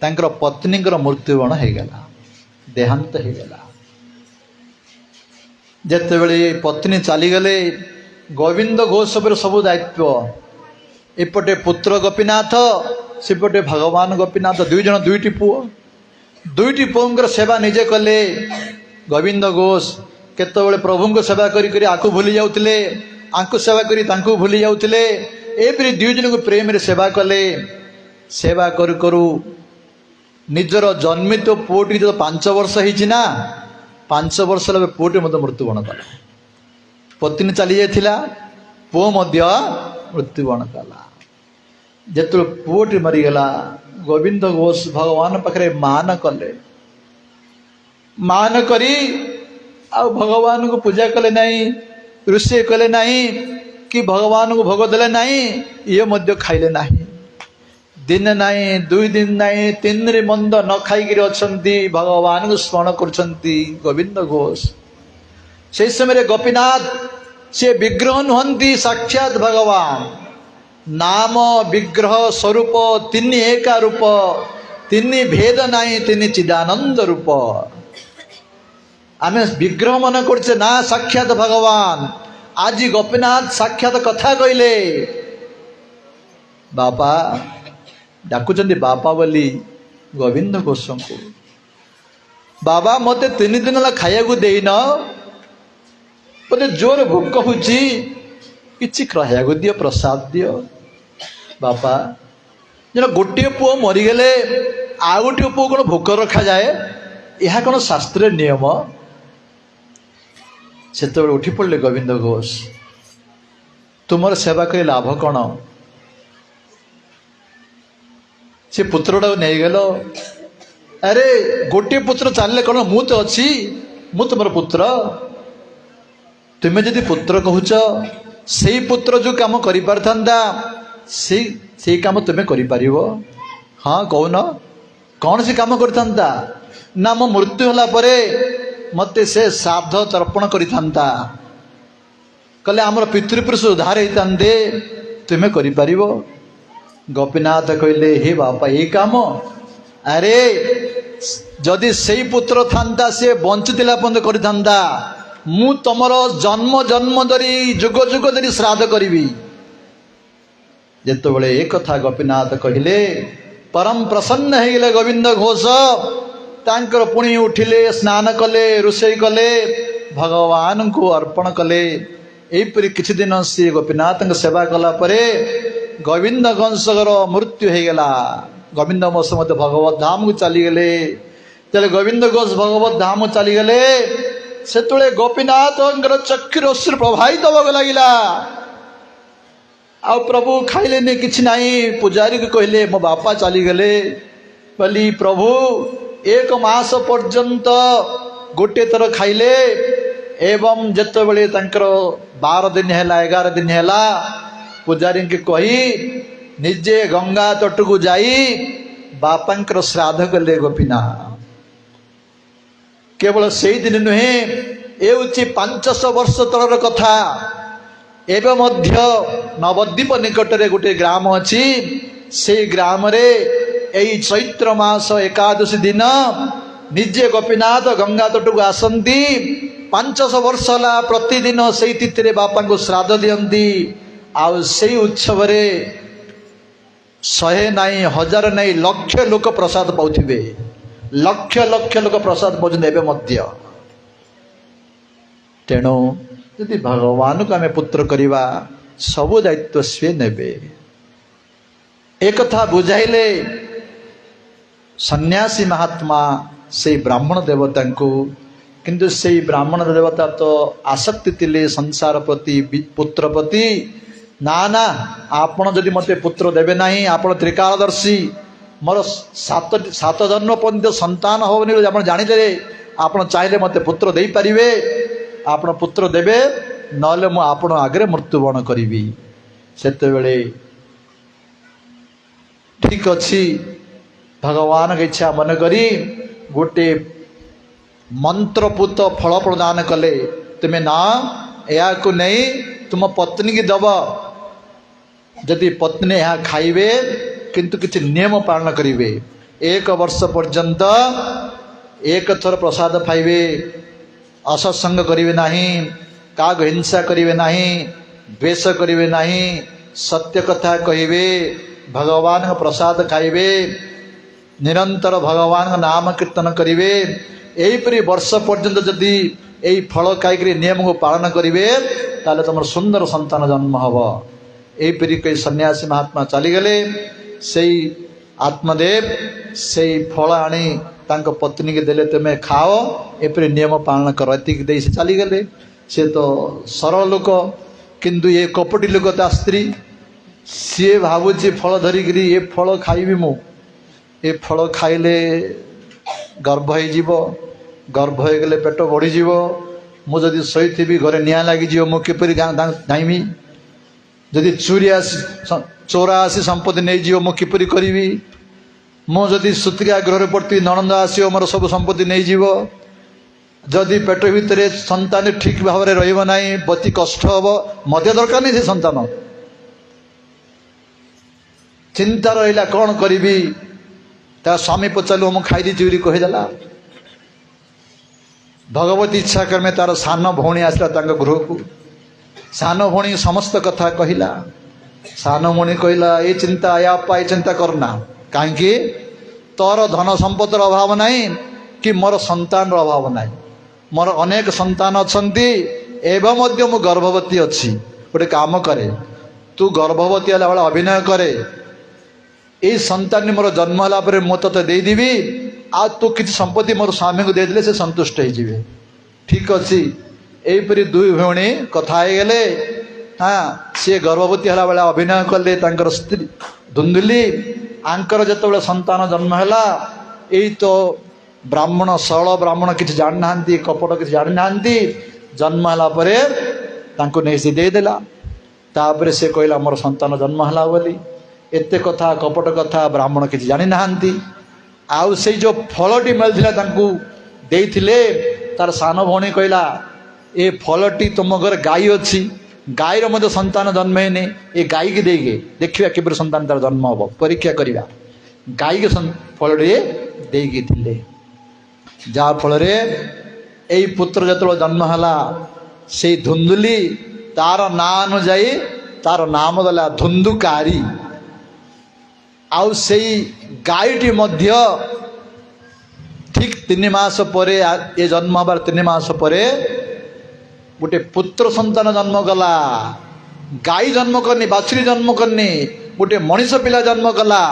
तांकर पत्नी मृत्युवरण हो गला देहांत हो गला जिते बड़े पत्नी चलीगले गोविंद घोष पर सब दायित्व एपटे पुत्र गोपीनाथ सेपटे भगवान गोपीनाथ दुई जन दुईटी पुओं सेवा निजे कले गोविंद घोष केतबेले प्रभु को सेवा करी आकु भूली जाउतिले आंकु सेवा करी तांकु भूली जाउतिले एपरि दुई जन को प्रेम रे सेवा कले सेवा करू करू निजर जन्मित पुओटी जो 5 वर्ष होती ना 5 वर्ष लगे पुओटी मृत्युवरण कला पत्नी चली जाइथिला पुओ मृत्युवरण कला जेत पुओटी मरीगला गोविंद घोष भगवान पाखे मान कले मान करी आ भगवान को पूजा कले नहीं रोषे कले नहीं कि भगवान को भोग देले नहीं ये मध्य खाइले नहीं दिन नहीं 2 दिन नहीं 3 रे मंद न खाई अच्छी भगवान को स्मरण कर गोविंद घोष से समय गोपीनाथ से विग्रह नुहंती साक्षात भगवान नाम विग्रह स्वरूप 3 एका रूप 3 भेद नहीं 3 चिदानंद रूप आमे विग्रह मन करछे ना साक्षात भगवान आज गोपीनाथ साक्षात कथा कहले बापा डाकुचंदी बापा बोली गोविंद घोष को बाबा मते 3 दिन ला खाया को देन मते जोर भोक होची किछि खाया को दियो प्रसाद दियो बापा जन गोटे पुओ मरी गले आ गोटे पुओ कोन भोक रखा जाए यह कौन शास्त्रीय नियम से उठी पड़े गोविंद घोष तुमर सेवा कर लाभ कौन से पुत्रटा नहीं गल अरे गोटे पुत्र चलने कौन मु तो अच्छी मु तुम पुत्र तुम्हें जदि पुत्र कहूच से पुत्र जो कम कर से कम तुम्हें कर हाँ कौन कौन से कम करता ना मो मृत्यु होला परे मते से श्राद्ध तर्पण करिथांता कले आमर पितृपुरुष उद्धार होते तुम्हें कर गोपीनाथ कहले हे बापा ये काम अरे जदि से पुत्र था सी बंचुला पर्यंत करता मु तमर जन्म जन्म धरी जुग जुग धरी श्राद्ध करी जिते बड़े एक कथा गोपीनाथ कहले परम प्रसन्न हो गले गोविंद घोष तांकर पुणी उठिले स्नान कले रोषे कले भगवान को अर्पण कले यहीपरि किछि दिन से गोपीनाथ सेवा कला परे गोविंद घोषर मृत्यु हो गला गोविंद घोष मत भगवत धाम को चलीगले तेरे गोविंद घोष भगवत धाम चलीगले से गोपीनाथ चक्षुर अश्रु प्रभावित होगा लगिला आ प्रभु खाइले नहीं किछि नहीं पुजारी को कहले मो बापा चलीगले बोली प्रभु एक मास पर्यंत गोटे थर खाइले एवं जिते बड़े 12 दिन है 11 दिन है पुजारी के कही निजे गंगा तट को जाई बापा श्राद्ध कले गोपीनाथ केवल से दिन नुहे ये 500 वर्ष तलर कथा एवं मध्य नवद्वीप निकटरे गोटे ग्राम अच्छी से ग्राम रे यही चैत्र मास एकादशी दिन निजे गोपीनाथ गंगा तट को आसती 500 वर्ष है प्रतिदिन से तिथि बापा को श्राद्ध दियंती आउ से उत्सव 100 नहीं 1000 नहीं लक्ष लोक प्रसाद पाउथिबे लक्ष लक्ष लोक प्रसाद पाउछन तेणु यदि भगवान को आम पुत्र करवा सबु दायित्व सी नेबे एक कथा बुझाइले सन्यासी महात्मा से ब्राह्मण देवता को किंतु से ब्राह्मण देवता तो आसक्ति तिले संसार प्रति पुत्र प्रति ना ना आपण जदि मते पुत्र देवे नहीं आपण त्रिकालदर्शी मोर 7 जन्म पर्यंत संतान होनी आप जानीदे आप चाहिए मते पुत्र दे पारिबे आपण पुत्र देवे नले मु आपण आगे मृत्युवरण करी सेते बेले ठीक अच्छी भगवान की इच्छा मन करी गोटे मंत्रपूत फल प्रदान कले तुम्हें ना या को नहीं तुम पत्नी की दब जदि पत्नी यहाँ खाइबे किंतु किसी नियम पालन करिवे 1 वर्ष पर्यंत एक थर प्रसाद पाइबे असत्संग करिवे नहीं का हिंसा करिवे नहीं द्वेष करिवे नहीं सत्य कथा कहिबे भगवान प्रसाद खाइबे निरंतर भगवान नाम कीर्तन करिवे यहीपरि वर्ष पर्यंत जदि यही फल खाई नियम को पालन करिवे ताले तुम सुंदर संतान जन्म हम यहीपरि कई सन्यासी महात्मा चलीगले से आत्मदेव से फल आनी तांको पत्नी के देले तुम्हें खाओ एपरि नियम पालन कर दे से चलीगले से तो सरल लोक किंतु ये कपटी लोक ता स्त्री सी भावुची फल धरिकी ये फल खाइबी मु ये फल खाइले गर्भ हो गर्भ हो गले पेट बढ़ी मु जदि शोथी घरे निआ लगी मुझे धाइमी जदि चोरा आसी संपत्ति नहीं जीव मु किपरि करी मुझे सुतिका गृह पड़ती नणंद आसो मोर सब संपत्ति नहीं जीव जदि पेट भितर संतान ठीक भाव में रही बती कष्ट हम मध्य दरकार नहीं से संतान चिंता रहा कौन करी ता स्वामी पचारू मु खाई चुरी कहीदेला भगवती इच्छा क्रमे तार सान भौणी आसला गृह को सान भौणी समस्त कथा कहला सान भौणी कहला ये चिंता या ये चिंता करना कहीं तोर धन संपत्तिर अभाव नहीं कि मोर संतान अभाव नहीं मोर अनेक संतान अच्छी एवं मु गर्भवती अच्छी गोटे काम करे तू गर्भवती है अभिनय करे ये संतान मोर जन्म होला पर मु तते देदेवी आ तू किसी संपत्ति मोर स्वामी को देदेले से संतुष्ट हो ठीक अच्छी यहीपरी दुई भौणी कथा गले। हाँ सी गर्भवती है बेला अभिनय कले स्त्री धुंधुली आंकर जो संतान जन्म है यही तो ब्राह्मण सरल ब्राह्मण किसी जानी ना कपट किसी जानी ना जन्म है नहीं सी देदेला तापर से कहला मोर संतान जन्म है बोली एत कथा कपट कथा ब्राह्मण किसी जानी ना आउ से जो फलटी मिलता देथिले तार सान भौणी कहला ए फलटी तुम घर गाई अच्छी गाईर मध्य संतान जन्म है ये गाई की देगे देखिए कि संतान तार जन्म हम परीक्षा करवा गाई के फलटी देगी थिले जहाँ फल यही पुत्र जो जन्म है से धुंधुली तार ना अनुजाई तार नाम देला धुंधुकारी आउ से गाईटी मध्य ठीक 3 मास पर ये जन्म हबार 3 मास पर गोटे पुत्र संतान जन्म कला गाई जन्म करनी बाछुरी जन्म करनी गोटे मनीष पिला जन्म कला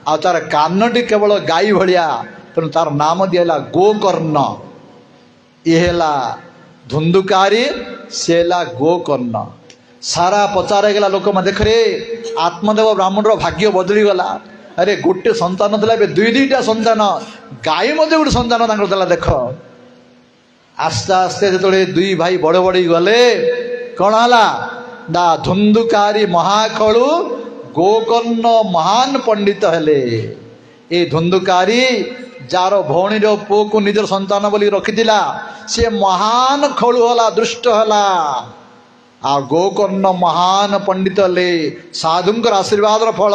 आ तार कानटी केवल गाई भलिया तेणु तार नाम दिला गोकर्ण ये है धुंधुकारी से गोकर्ण सारा पचार गला लोक देख रे आत्मदेव ब्राह्मण भाग्य बदली गला अरे गोटे संतान था दुई दुईटा संतान गाई मध्य गोटे संतान देला देख आस्ते आस्ते जो दुई भाई बड़ बड़ी गले कौन है धुंधुकारी महाखलु गोकर्ण महान पंडित हेले ये धुंधुकारी जार भौणी पुओ को निजर संतान बोली रखिथिला से महान खलु हला दुष्ट हला आ गोकर्ण महान पंडित ले साधुंकर आशीर्वाद फल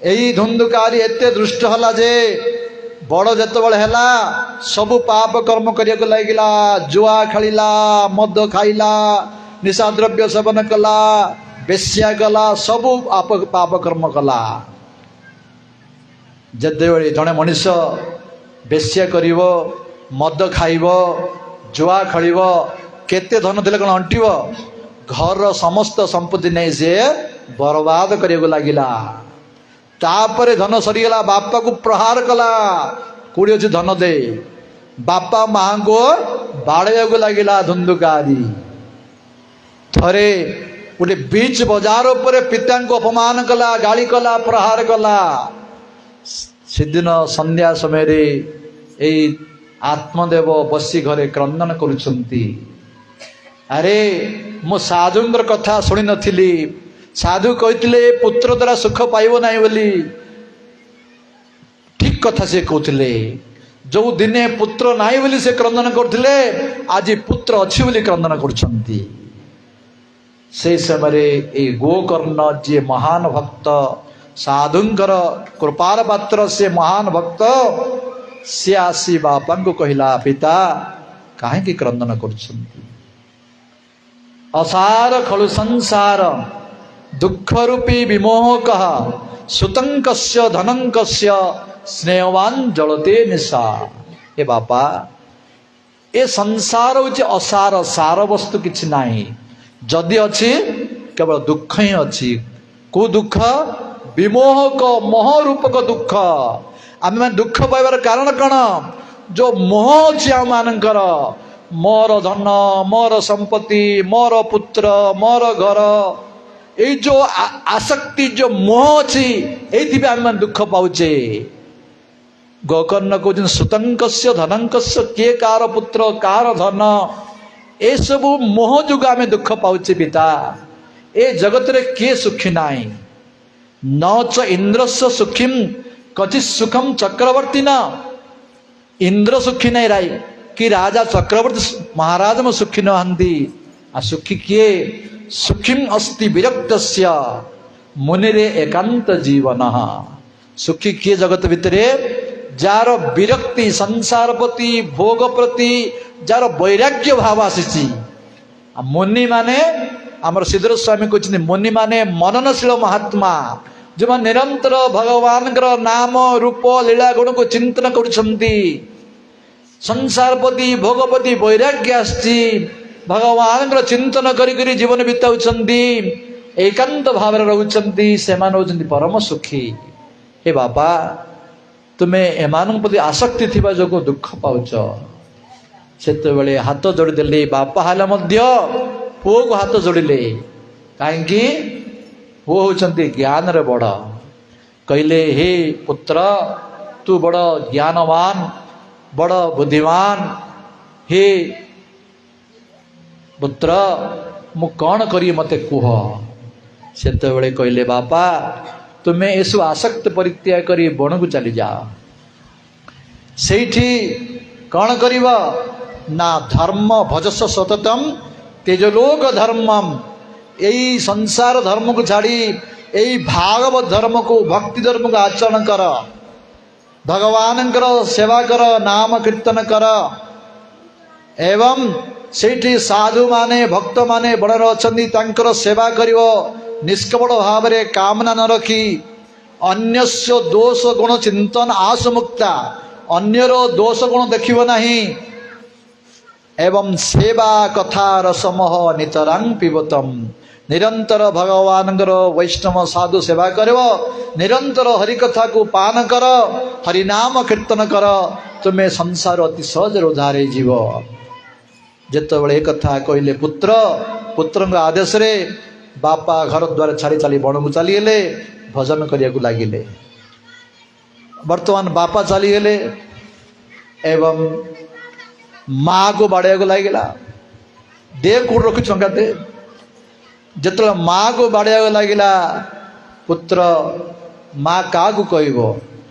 यही धुंधुकारी एते दुष्ट हला जे बड़ जेतबेले हैला सबु पाप कर्म करिया लागिला जुआ खेलिला मद खाइला निशा द्रव्य सेवन कला बेश्या कला सबु पाप कर्म कला जदे जड़े मनीष बेश्या करिवो मद खाइब जुआ खेलिब केते धन देले कौन अंटिब घर समस्त संपत्ति नहीं से बर्बाद करिया लागिला तापरे धन सरीगला बापा को प्रहार कला कोड़ी अच्छे धन दे बापा माँ को बाड़े को लगिला धुंधुकारी थरे गोटे बीच बजार पर पिता को अपमान कला गाली कला प्रहार कला सेदिन संध्या समय रे यही आत्मदेव बसी घरे क्रंदन करुछंती अरे मो साधुंकर कथा शुणी नथिली साधु कहते पुत्र द्वारा सुख पाइब ना बोली ठीक कथा से कहते जो दिने पुत्र नाई बोली से क्रंदन करते आज पुत्र अच्छी बोली क्रंदन करछंती से समय गोकर्ण जी महान भक्त साधुंकर कृपार पात्र से महान भक्त से आसी बापा को कहला पिता कहीं क्रंदन करछंती असार खलु संसार दुख रूपी विमोह कह सुतंकस्य धनंकस्य स्नेहवान जलते निशा ए बापा ए संसार होचे असार सार वस्तु किछि नाही जदि अछि केवल दुख ही अछि को दुख विमोहक मोह रूपक दुख आम दुख पाइबार कारण कौन जो मोह अछि आम मानकर मोर धन मोर संपत्ति मोर पुत्र मोर घर ये जो आसक्ति जो मोह अच्छी ये आम दुख पाचे गोकर्ण कौन सुतंकस्य धनंकस्य किए कार पुत्र कार धन ए सब मोह जुग आम दुख पाचे पिता ए जगत रे किए सुखी नाई न च इंद्रस्य सुखीम कथि सुखम चक्रवर्ती न इंद्र सुखी नहीं राई कि राजा चक्रवर्ती महाराज में सुखी नहांती आ सुखी किए सुखीम अस्ति विरक्तस्य मुनिरे एकांत जीवन सुखी किए जगत भितरे जार विरक्ति संसार प्रति भोग प्रति जार वैराग्य भाव आसी मुनि माने आमर सिद्धर स्वामी कहते मुनि माने मननशील महात्मा जो निरंतर भगवान नाम रूप लीला गुण को चिंतन करुछंती संसार प्रति भोगपति वैराग्य आसी भगवान चिंतन करी जीवन बिताउछंती एकांत भाव रहउछंती से मान होछंती परम सुखी हे बाबा ତୁମେ ଏମାନଙ୍କ ପ୍ରତି ଆସକ୍ତି ଥିବା ଯୋଗୁଁ ଦୁଃଖ ପାଉଛ। ସେତେବେଳେ ହାତ ଯୋଡ଼ିଦେଲେ, ବାପା ହେଲେ ମଧ୍ୟ ପୁଅକୁ ହାତ ଯୋଡ଼ିଲେ। କାହିଁକି? ପୁଅ ହେଉଛନ୍ତି ଜ୍ଞାନରେ ବଡ଼। କହିଲେ, ହେ ପୁତ୍ର, ତୁ ବଡ଼ ଜ୍ଞାନବାନ, ବଡ଼ ବୁଦ୍ଧିମାନ। ହେ ପୁତ୍ର, ମୁଁ କ'ଣ କରିବି ମୋତେ କୁହ। ସେତେବେଳେ କହିଲେ, ବାପା ତୁମେ ଏସବୁ ଆସକ୍ତି ପରିତ୍ୟାଗ କରି ବଣକୁ ଚାଲିଯାଅ। ସେଇଠି କ'ଣ କରିବ ନା ଧର୍ମ ଭଜସ ସତତମ୍ ତେଜଲୋକ ଧର୍ମମ୍। ଏଇ ସଂସାର ଧର୍ମକୁ ଛାଡ଼ି ଏଇ ଭାଗବତ ଧର୍ମକୁ, ଭକ୍ତି ଧର୍ମକୁ ଆଚରଣ କର। ଭଗବାନଙ୍କର ସେବା କର, ନାମ କୀର୍ତ୍ତନ କର। ଏବଂ ସେଇଠି ସାଧୁମାନେ, ଭକ୍ତମାନେ ବଣରେ ଅଛନ୍ତି, ତାଙ୍କର ସେବା କରିବ ନିଷ୍କପଟ ଭାବରେ, କାମନା ନ ରଖି। ଅନ୍ୟସ୍ୟ ଦୋଷ ଗୁଣ ଚିନ୍ତନ ଆସୁମୁକ୍ତା, ଅନ୍ୟର ଦୋଷ ଗୁଣ ଦେଖିବ ନାହିଁ। ଏବଂ ସେବା କଥା ରସମହ ନିତରାଂ ପିବତମ୍, ନିରନ୍ତର ଭଗବାନଙ୍କର ବୈଷ୍ଣବ ସାଧୁ ସେବା କରିବ, ନିରନ୍ତର ହରିକଥାକୁ ପାନ କର, ହରିନାମ କୀର୍ତ୍ତନ କର, ତୁମେ ସଂସାର ଅତି ସହଜରେ ଉଦ୍ଧାର ହେଇଯିବ। ଯେତେବେଳେ ଏ କଥା କହିଲେ ପୁତ୍ର, ପୁତ୍ରଙ୍କ ଆଦେଶରେ ବାପା ଘର ଦ୍ୱାର ଛାଡ଼ି ଚାଲି ବଣକୁ ଚାଲିଗଲେ, ଭଜନ କରିବାକୁ ଲାଗିଲେ। ବର୍ତ୍ତମାନ ବାପା ଚାଲିଗଲେ ଏବଂ ମାଆକୁ ବାଡ଼େଇବାକୁ ଲାଗିଲା। ଦେ କୋଉଠି ରଖି ଟଙ୍କା ଦେ। ଯେତେବେଳେ ମାଆକୁ ବାଡ଼େଇବାକୁ ଲାଗିଲା ପୁତ୍ର, ମା କାହାକୁ କହିବ?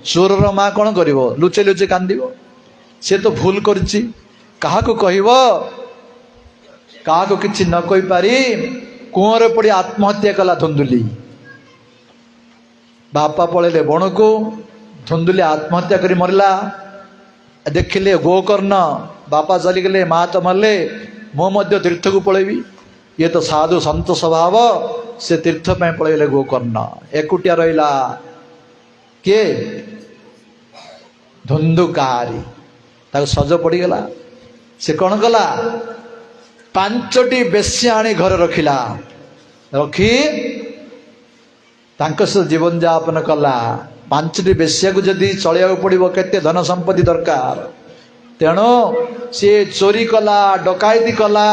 ଚୋରର ମା କ'ଣ କରିବ? ଲୁଚେଇ ଲୁଚେଇ କାନ୍ଦିବ। ସେ ତ ଭୁଲ କରିଛି, କାହାକୁ କହିବ? କାହାକୁ କିଛି ନ କହିପାରି କୂଅରେ ପଡ଼ି ଆତ୍ମହତ୍ୟା କଲା ଧୁନ୍ଦୁଲି। ବାପା ପଳେଇଲେ ବଣକୁ, ଧୁନ୍ଦୁଲି ଆତ୍ମହତ୍ୟା କରି ମରିଲା। ଦେଖିଲେ ଗୋକର୍ଣ୍ଣ, ବାପା ଚାଲିଗଲେ, ମା ତ ମରିଲେ, ମୁଁ ମଧ୍ୟ ତୀର୍ଥକୁ ପଳେଇବି। ଇଏ ତ ସାଧୁ ସନ୍ତ ସ୍ୱଭାବ, ସେ ତୀର୍ଥ ପାଇଁ ପଳେଇଲେ ଗୋକର୍ଣ୍ଣ। ଏକୁଟିଆ ରହିଲା କିଏ? ଧୁନ୍ଦୁକାରୀ। ତାକୁ ସଜ ପଡ଼ିଗଲା। ସେ କ'ଣ କଲା? 5ଟି ବେଶ୍ୟା ଆଣି ଘରେ ରଖିଲା। ରଖି ତାଙ୍କ ସହ ଜୀବନ ଯାପନ କଲା। 5ଟି ବେଶ୍ୟାକୁ ଯଦି ଚଳିବାକୁ ପଡ଼ିବ, କେତେ ଧନ ସମ୍ପତ୍ତି ଦରକାର। ତେଣୁ ସିଏ ଚୋରି କଲା, ଡକାୟତି କଲା।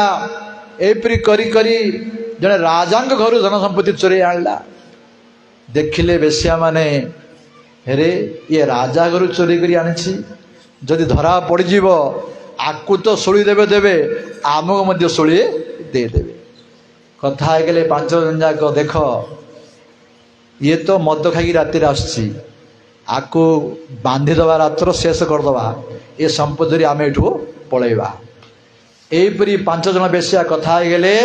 ଏପରି କରି କରି ଜଣେ ରାଜାଙ୍କ ଘରୁ ଧନ ସମ୍ପତ୍ତି ଚୋରେଇ ଆଣିଲା। ଦେଖିଲେ ବେଶ୍ୟାମାନେ, ହେରେ ଇଏ ରାଜା ଘରୁ ଚୋରି କରି ଆଣିଛି, ଯଦି ଧରା ପଡ଼ିଯିବ ଆକୁ ତ ଶୁଳି ଦେବେ, ଆମକୁ ମଧ୍ୟ ଶୁଳି ଦେଇଦେବେ। କଥା ହେଇଗଲେ 5 ଜଣ ଯାକ, ଦେଖ ଇଏ ତ ମଦ ଖାଇକି ରାତିରେ ଆସୁଛି, ଆକୁ ବାନ୍ଧିଦେବା, ରାତ୍ର ଶେଷ କରିଦେବା, ଏ ସମ୍ପତ୍ତି ଧରି ଆମେ ଏଠୁ ପଳେଇବା। ଏହିପରି 5 ଜଣ ବେଶ୍ୟା କଥା ହେଇଗଲେ।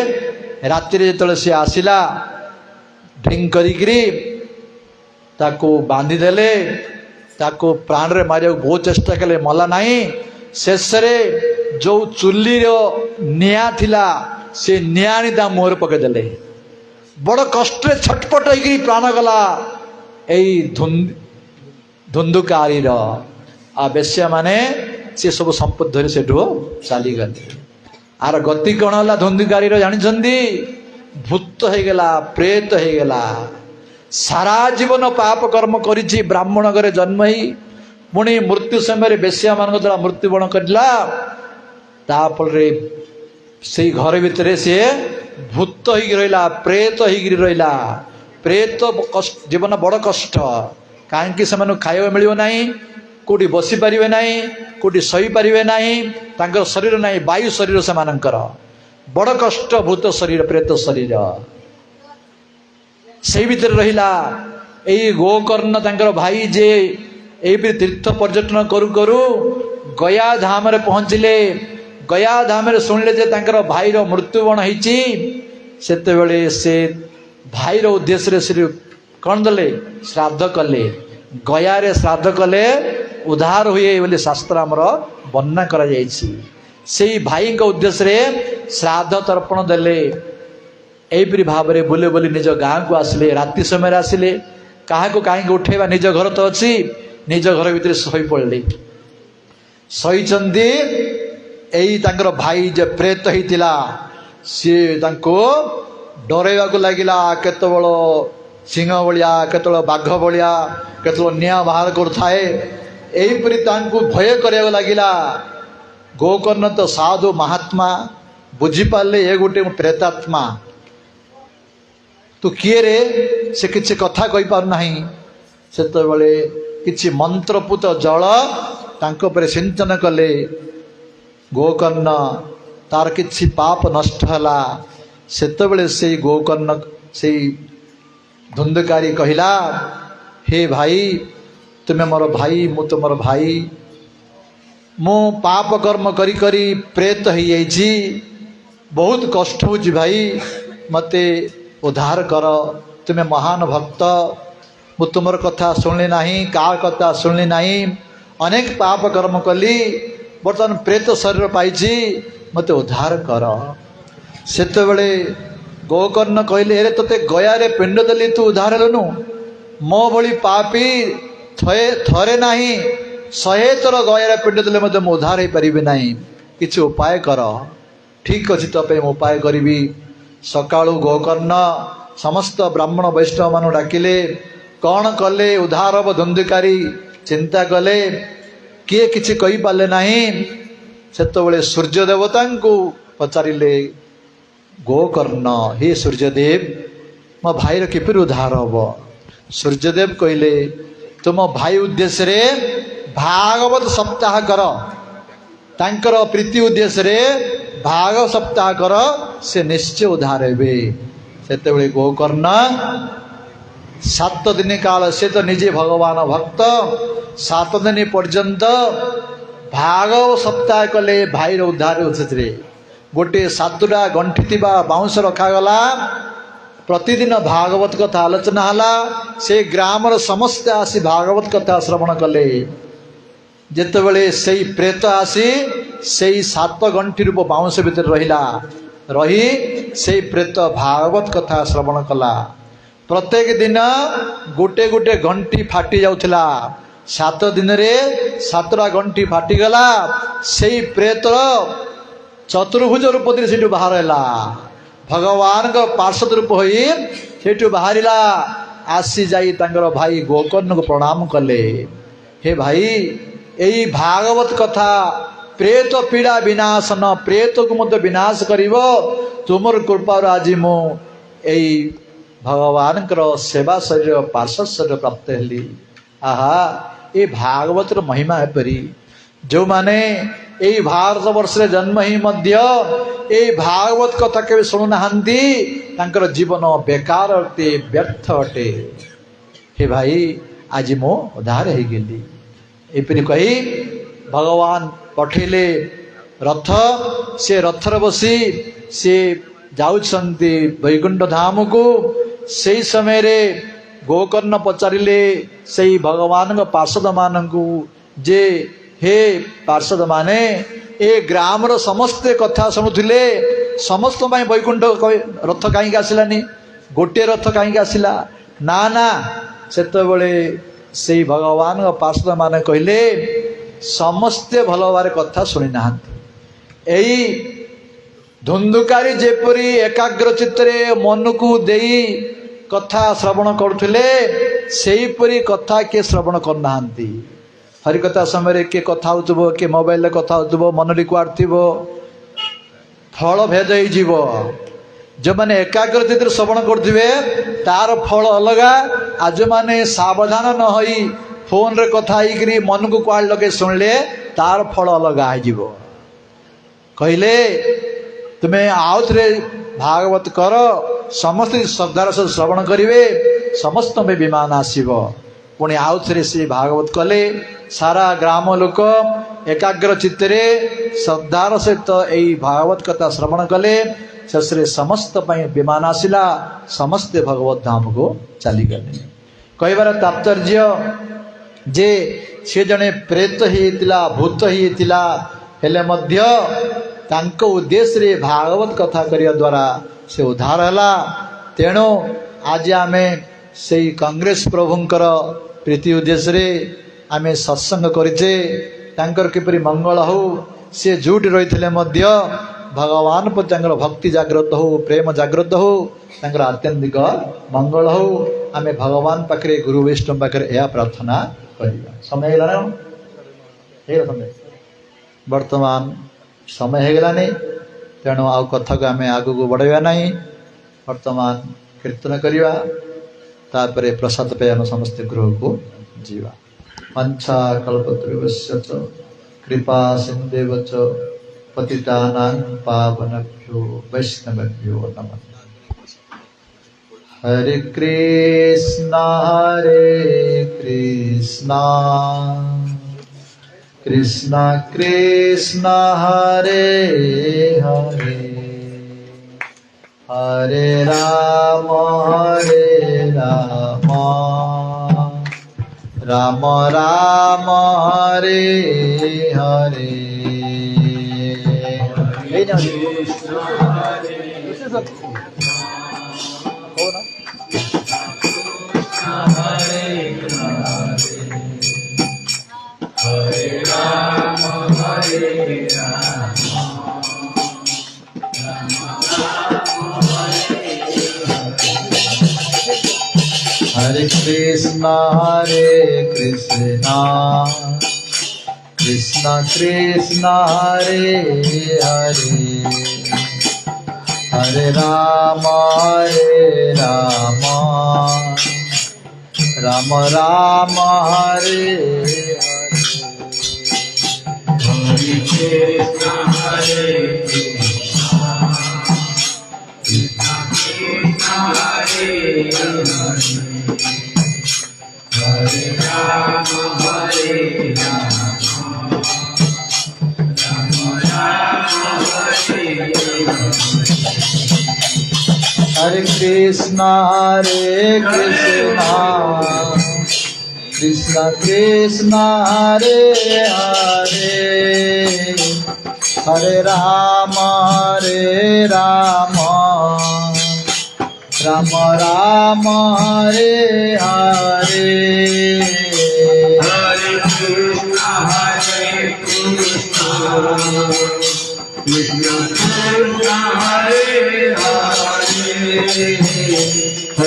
ରାତିରେ ଯେତେବେଳେ ସିଏ ଆସିଲା, ଡ୍ରିଙ୍କ କରିକିରି ତାକୁ ବାନ୍ଧିଦେଲେ। ତାକୁ ପ୍ରାଣରେ ମାରିବାକୁ ବହୁତ ଚେଷ୍ଟା କଲେ, ମଲା ନାହିଁ। ଶେଷରେ ଯେଉଁ ଚୁଲିର ନିଆଁ ଥିଲା, ସେ ନିଆଁ ଆଣି ତା ମୁହଁରେ ପକେଇଦେଲେ। ବଡ଼ କଷ୍ଟରେ ଛଟପଟ ହେଇକି ପ୍ରାଣ ଗଲା ଏଇ ଧୁନ୍ଦୁକାରୀର। ଆଉ ବେଶ୍ୟାମାନେ ସେ ସବୁ ସମ୍ପତ୍ତି ଧରି ସେଠୁ ଚାଲିଗଲେ। ଆର ଗତି କ'ଣ ହେଲା ଧୁନ୍ଦୁକାରୀର ଜାଣିଛନ୍ତି? ଭୂତ ହେଇଗଲା, ପ୍ରେତ ହେଇଗଲା। ସାରା ଜୀବନ ପାପ କର୍ମ କରିଛି, ବ୍ରାହ୍ମଣ ଘରେ ଜନ୍ମ ହେଇ ପୁଣି ମୃତ୍ୟୁ ସମୟରେ ବେଶ୍ୟାମାନଙ୍କ ଦ୍ୱାରା ମୃତ୍ୟୁବରଣ କରିଲା। ତାଫଳରେ ସେଇ ଘର ଭିତରେ ସିଏ ଭୂତ ହେଇକି ରହିଲା, ପ୍ରେତ ହେଇକିରି ରହିଲା। ପ୍ରେତ ଜୀବନ ବଡ଼ କଷ୍ଟ। କାହିଁକି? ସେମାନଙ୍କୁ ଖାଇବାକୁ ମିଳିବ ନାହିଁ, କେଉଁଠି ବସିପାରିବେ ନାହିଁ, କେଉଁଠି ଶୋଇପାରିବେ ନାହିଁ, ତାଙ୍କର ଶରୀର ନାହିଁ, ବାୟୁ ଶରୀର ସେମାନଙ୍କର। ବଡ଼ କଷ୍ଟ ଭୂତ ଶରୀର, ପ୍ରେତ ଶରୀର। ସେଇ ଭିତରେ ରହିଲା। ଏଇ ଗୋକର୍ଣ୍ଣ ତାଙ୍କର ଭାଇ ଯେ ଏଇପରି ତୀର୍ଥ ପର୍ଯ୍ୟଟନ କରୁ କରୁ ଗୟା ଧାମରେ ପହଞ୍ଚିଲେ। ଗୟା ଧାମରେ ଶୁଣିଲେ ଯେ ତାଙ୍କର ଭାଇର ମୃତ୍ୟୁବରଣ ହେଇଛି। ସେତେବେଳେ ସେ ଭାଇର ଉଦ୍ଦେଶ୍ୟରେ ସେ କ'ଣ ଦେଲେ? ଶ୍ରାଦ୍ଧ କଲେ। ଗୟାରେ ଶ୍ରାଦ୍ଧ କଲେ ଉଦ୍ଧାର ହୁଏ ବୋଲି ଶାସ୍ତ୍ର ଆମର ବର୍ଣ୍ଣନା କରାଯାଇଛି। ସେଇ ଭାଇଙ୍କ ଉଦ୍ଦେଶ୍ୟରେ ଶ୍ରାଦ୍ଧ ତର୍ପଣ ଦେଲେ। ଏହିପରି ଭାବରେ ବୁଲି ବୁଲି ନିଜ ଗାଁକୁ ଆସିଲେ। ରାତି ସମୟରେ ଆସିଲେ। କାହାକୁ କାହିଁକି ଉଠେଇବା? ନିଜ ଘର ତ ଅଛି। ନିଜ ଘର ଭିତରେ ଶୋଇପଡ଼ିଲେ। ଶୋଇଛନ୍ତି। ଏଇ ତାଙ୍କର ଭାଇ ଯେ ପ୍ରେତ ହେଇଥିଲା, ସିଏ ତାଙ୍କୁ ଡରେଇବାକୁ ଲାଗିଲା। କେତେବେଳେ ସିଂହ ଭଳିଆ, କେତେବେଳେ ବାଘ ଭଳିଆ, କେତେବେଳେ ନିଆଁ ବାହାର କରୁଥାଏ। एहीपरि तांको भय करिया लागिला। गोकर्ण तो साधु महात्मा बुझिपारे ए गोटे प्रेतात्मा तू किए रे से किसी कथा कही पार नहीं। सेतबेले किछि मंत्रपूत जल तांको पर सिंचन कले गोकर्ण तार किछि पाप नष्ट हला। सेतबेले से गोकर्ण से धुंधकारी कहिला हे भाई तुम्हें मोर भाई मु तुमर भाई मु पाप कर्म करी करी प्रेत हो जाइछि बहुत कष्ट हो भाई मते उद्धार कर। तुम्हें महान भक्त मु तुमर कथा सुनली नहीं का कथा सुनली नहीं अनेक पाप कर्म कली बर्तमान प्रेत शरीर पाइछि मते उद्धार कर। सेतबेले गोकर्ण कहले अरे तोते गया रे पिंड देली तू उद्धार हेलुनु मो भली पापी थरे नहीं 100 थर गया पिंड देले मते मु उद्धार हो पारिबे नहीं किछि उपाय कर। ठीक अछि तो पे उपाय करी। सकाळु गोकर्ण समस्त ब्राह्मण वैष्णव मान डाकिले कौन कले उद्धार हब धुंधकारी चिंता कले किए किछि कहि पाले नहीं। सेतबेले सूर्य देवता को पचारिले गोकर्ण हे सूर्यदेव मो भाईर किपर उद्धार हब। सूर्यदेव कहले तुम भाई उद्देश्य रे भागवत सप्ताह कर तांकर प्रीति उद्देश्य रे भागवत सप्ताह कर से निश्चय उद्धार हेबे। सेतबेले गोकर्ण 7 दिन काल से तो निजे भगवान भक्त 7 दिन पर्यंत भागवत सप्ताह कले भाईर उद्धार होछे। गोटे 7टा गंठी थिबा बाउंस रखागला प्रतिदिन भागवत कथा आलोचना हला। से ग्रामर समस्त आसी भागवत कथा श्रवण कले। जेतेबेले सेई प्रेत आसी सेई 7 गंठी रूप बाउंस भितर रही सेई प्रेत भागवत कथा श्रवण कला। प्रत्येक दिन गोटे गोटे घंटी फाटी जाउथिला। 7 दिन रे 7टा गंठी फाटी गला। सेई प्रेत चतुर्भुज रूप धरि सेठु बाहर हैला। भगवान का पार्षद रूप होई सेठु बाहरिला। आसी जाई तांगर भाई गोकर्ण को प्रणाम कले। हे भाई एई भागवत कथा प्रेत पीड़ा विनाशन प्रेत को मत विनाश करिवो तुमर कृपा आज मो एई भगवान सेवा शरीर पार्षद शरीर प्राप्त हेली। आहा ये भागवत महिमा एपरी जो माने यही भारत वर्ष रे जन्म ही मध्य यही भागवत कथा के शुणु नाहंती तांकर जीवन बेकार अटे व्यर्थ अटे। हे भाई आज मो उद्धार हो गेली एपरी कही भगवान पठेले रथ से रथर बसी से जाउछंती वैकुंठ धाम को। सही समय रे गोकर्ण पचारिले सही भगवान पार्षद मानकु जे हे पार्षद माने ए ग्राम रो समस्त कथा शुणुले समस्त वैकुंठ रथ कहीं आसलानी गोटे रथ कहीं आसला ना ना। सेतबेले से भगवान पार्षद माने कहले समस्ते भल भाव कथा शुणी ना। यही धुंधुकारी जेपरी एकाग्र चित्तरे मन को देई कथा श्रवण करुले सेहीपरी कथा किए श्रवण करना। हरिकथा समय किए कथा हो किए मोबाइल कथा हो मन रिक्वार्ड थी फल भेद हो। जो मैंने एकाग्र चित्त श्रवण करुवे तार फल अलगा। आज मैंने सावधान न होई फोन रे कथा होकर मन को कुआड़ लगे शुणिले तार फल अलगा हो। कहले तुम्हें आउ थे भागवत कर समस्त श्रद्धार सह श्रवण करेंगे समस्त में विमान आसव। पुणी आउ थे से भागवत कले सारा ग्राम लोक एकाग्र चित्तरे श्रद्धार सहित यही भागवत कथा श्रवण कले। शेषे समस्त विमान आसला समस्ते भगवत धाम को चलीगले। कहबार तात्पर्य जे से जड़े प्रेत होता भूत होता हेले मध्य तांको उद्देश्य रे भागवत कथा करिया द्वारा से उद्धार हला। तेणु आज आमे से कांग्रेस प्रभुंकर प्रीति उद्देश्य रे आमे सत्संग करिचे तांकर किपरि मंगल हो से झूठ रही मध्य भगवान पर तांकर भक्ति जागृत हो प्रेम जागृत हो तांकर आत्यंतिक मंगल हो। आमे भगवान पाखरे गुरु वैष्णव पाखरे यह प्रार्थना करिबा। समय हेला। वर्तमान समय होगलानी तेणु आउ कथा को आम आग को बढ़ावा नहीं वर्तमान कीर्तन करवा तापर प्रसाद पे आम समस्त गृह को जीवा पंचा कल्पतरुवस्य च कृपा सिन्धुव च पतितानां पावनेभ्यो वैष्णवेभ्यो नमः। हरे कृष्णा कृष्णा कृष्णा हरे हरे हरे राम राम राम हरे हरे हरे कृष्णा कृष्णा कृष्णा हरे हरे हरे राम राम राम हरे हरे कृष्णा कृष्णा कृष्णा हरे हरे राम हरे कृष्णा कृष्णा कृष्णा हरे हरे हरे राम राम राम हरे हरे हरे कृष्णा कृष्णा कृष्णा हरे हरे हरे राम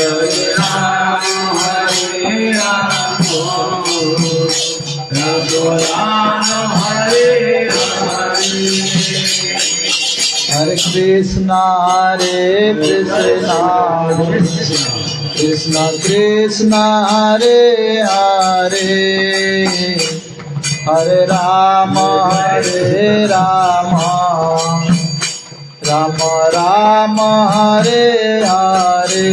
राम हरे हरे हरे कृष्णा कृष्णा कृष्णा हरे हरे हरे राम राम राम हरे हरे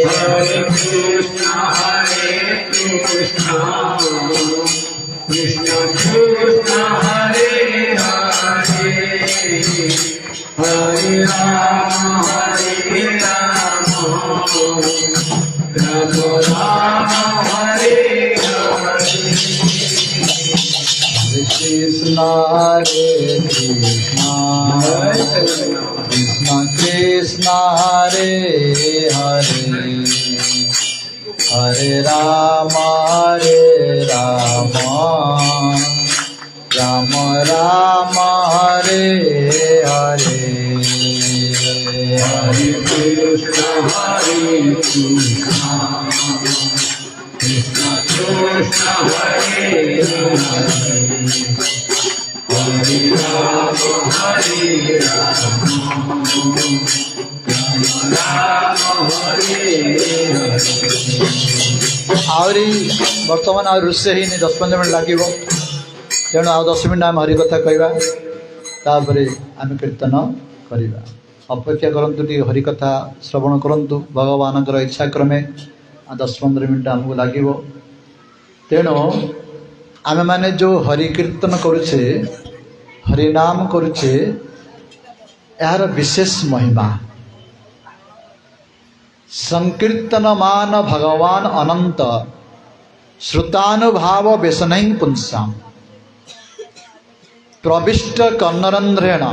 हरे कृष्णा कृष्णा कृष्णा हरे हरे हरे राम राम हरे हरे कृष्णा कृष्णा कृष्णा हरे हरे हरे राम राम राम हरे हरे हरे कृष्णा कृष्णा कृष्णा हरे हरे हरे राम आहरी बर्तमान आ रोषे ही 10-15 मिनट लगे तेणु आ 10 मिनट आम हरिकथा कहवा आम कीर्तन करवा अपेक्षा करतु हरिकथा श्रवण करूँ भगवान इच्छा क्रमे 10-15 मिनट आमको लगे तेणु आम मैंने जो हरि कीर्तन करुचे हरिनाम करुचे यार विशेष महिमा संकीर्तन मान भगवान अनंत श्रुतानुभाव व्यसनै पुंसा प्रविष्ट कर्णरंध्रेण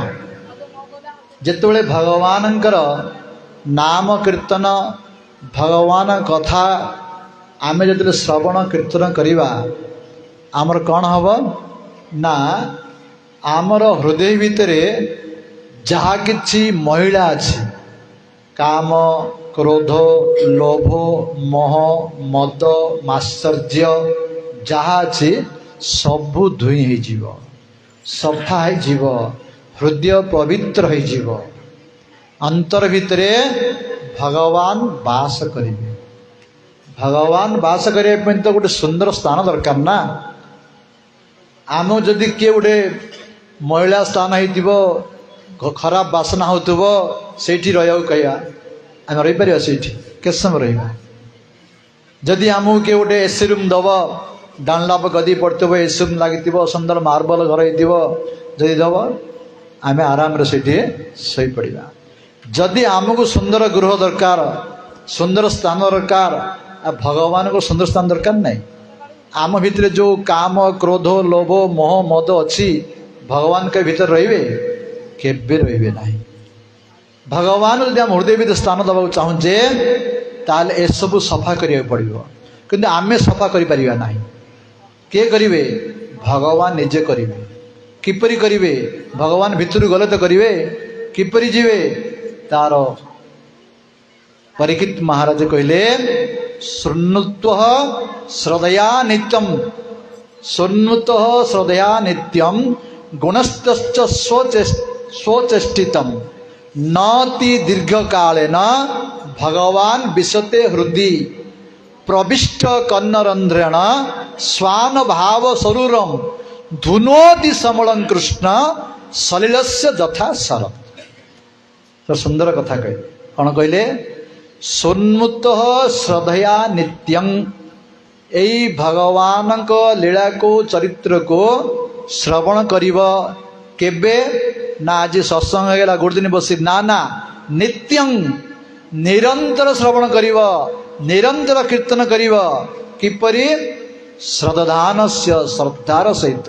जेतबेले भगवानंकर नाम कीर्तन भगवान कथा आमे जतले श्रवण कीर्तन करिबा आमर कौन हम ना आमर हृदय भितरे जहा किछि महिला अछि काम क्रोध लोभ मोह मद मात्सर्य जहा अछि सबु धुई हो सफा हो हृदय पवित्र हो अंतर भितरे भगवान वास करेंगे। भगवान वास करने तो गोटे सुंदर स्थान दरकार ना। आम जदि किए गोटे महिला स्थान हो खराब बासना होथुब से रहा कह आम रही पार से के समय रहा। जदि आमको किए गोटे एसी रूम दब डानलाप गदी पड़ो एसी रूम लगी सुंदर मार्बल घर होदी दब आम आराम से शोपड़ा। जदि आमको सुंदर गृह दरकार सुंदर स्थान दरकार भगवान को सुंदर स्थान दरकार नहीं। आम भितर जो काम क्रोध लोभ मोह मद अच्छी भगवान के भीतर रे केबे रे ना। भगवान जब आम हृदय भीतर स्थान दबा चाहूचे ताल ए सब सफा करिया पड़िबो किंतु आमे सफा करि परिबा नाही। के करिवे भगवान निजे करिवे। किपरि करिवे भगवान भितर गले तो करिवे किपरि जीवे तार परीक्षित महाराज कहले शृण्वत्वः श्रद्धया नित्यम शृण्वतः श्रद्धया नित्यम गुणस्तश्च स्वचेष्टितम नाति दीर्घ कालेन भगवान विशते हृदि प्रविष्ट कन्नरंध्रेण स्वान भाव सरूरम धुनोति समलं कृष्ण सलिलस्य जथा शरत। तो सुंदर कथा कहे कौन कहले सोन्मुत श्रद्धया नित्यं यही भगवान को लीला को चरित्र को श्रवण करिब केबे ना आज सत्संग गला गोटे दिन बसी ना ना नित्यं निरंतर श्रवण करिब निरंतर कीर्तन करिब किपरि श्रद्धानस्य श्रद्धार सहित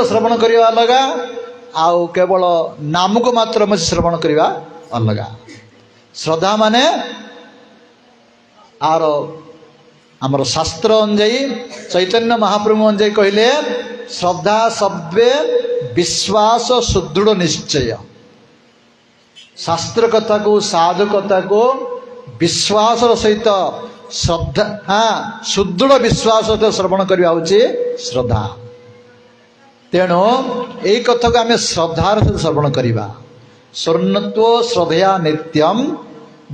श्रवण करिबा अलगा आउ केवल नाम को मात्र में श्रवण करिबा अलगा। श्रद्धा माने आर आमर शास्त्र अनुजाई चैतन्य महाप्रभु अनुजाई कहले श्रद्धा शब्दे विश्वास सुदृढ़ निश्चय। शास्त्र कथा को साधु कथा को विश्वास सहित श्रद्धा हाँ सुदृढ़ विश्वास सहित श्रवण करवा होची श्रद्धा। तेणु यही कथा को आम श्रद्धार सहित श्रवण करवा। स्वर्णत्व श्रद्धया नित्यम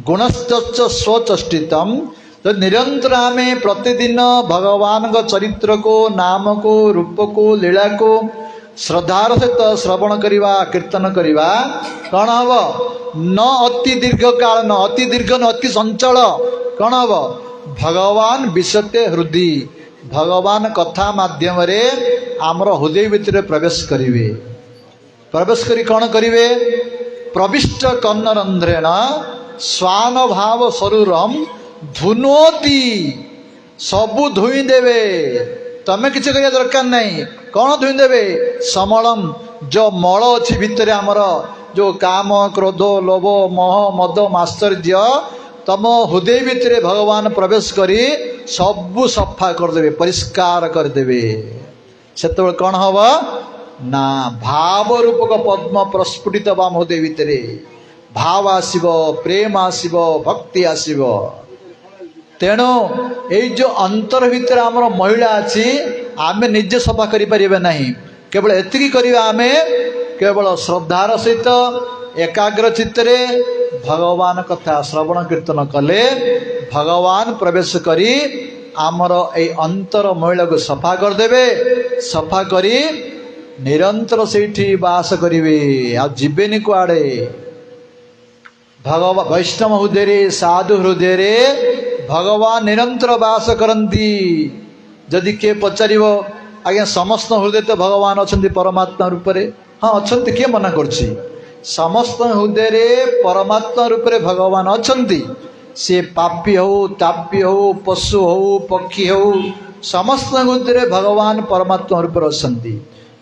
गुणश्च स्वचष्टितम। तो निरंतर आम प्रतिदिन भगवान का चरित्र को नाम को रूप को लीला को श्रद्धार सहित श्रवण करवा कीर्तन करवा कौन हम न अति दीर्घ काल न अति दीर्घ न अति चंचल कौन हम भगवान विशते हृदय भगवान कथा माध्यम रे आमर हृदय भितर प्रवेश करिवे। प्रवेश करी कौन करिवे प्रविष्ट कन्नरंध्रेण स्वान भाव सरूरम धुनोति सबु धुई देवे। तमें किसी करिया दरकार नहीं। कौन धुई देवे समलम जो मल अच्छी भितर आमर जो काम क्रोध लोभ मोह मद माश्चर्य तम हृदय भितर भगवान प्रवेश करी सबु सफा करदेवे परिष्कार करदेवे। से कौन हम ना भाव रूपक पद्म प्रस्फुटित बाम हृदय भितर भाव आसिब प्रेम आसिब भक्ति आसिब। तेणु यही जो अंतर भितर आमर महिला अच्छी आम निजे सफा करें ना केवल एतिकी करवा आम केवल श्रद्धार सहित एकाग्र चित्तरे भगवान कथा श्रवण कीर्तन कले भगवान प्रवेश करी आमर ए अंतर महिला को सफा करदेवे। सफा करी निरंतर से बास करिवे आ जीवेनि कुआड़े। भगवान वैष्णव हृदय साधु हृदय भगवान निरंतर बास करती। जदि किए पचार आज्ञा समस्त हृदय तो भगवान अच्छा परमात्मा रूप से हाँ अच्छा किए मना कर समस्त हृदय परमात्मा रूप से भगवान अच्छा। सी पापी हो तापी हो पशु हो पक्षी हो समस्त हृदय भगवान परमात्मा रूप अच्छा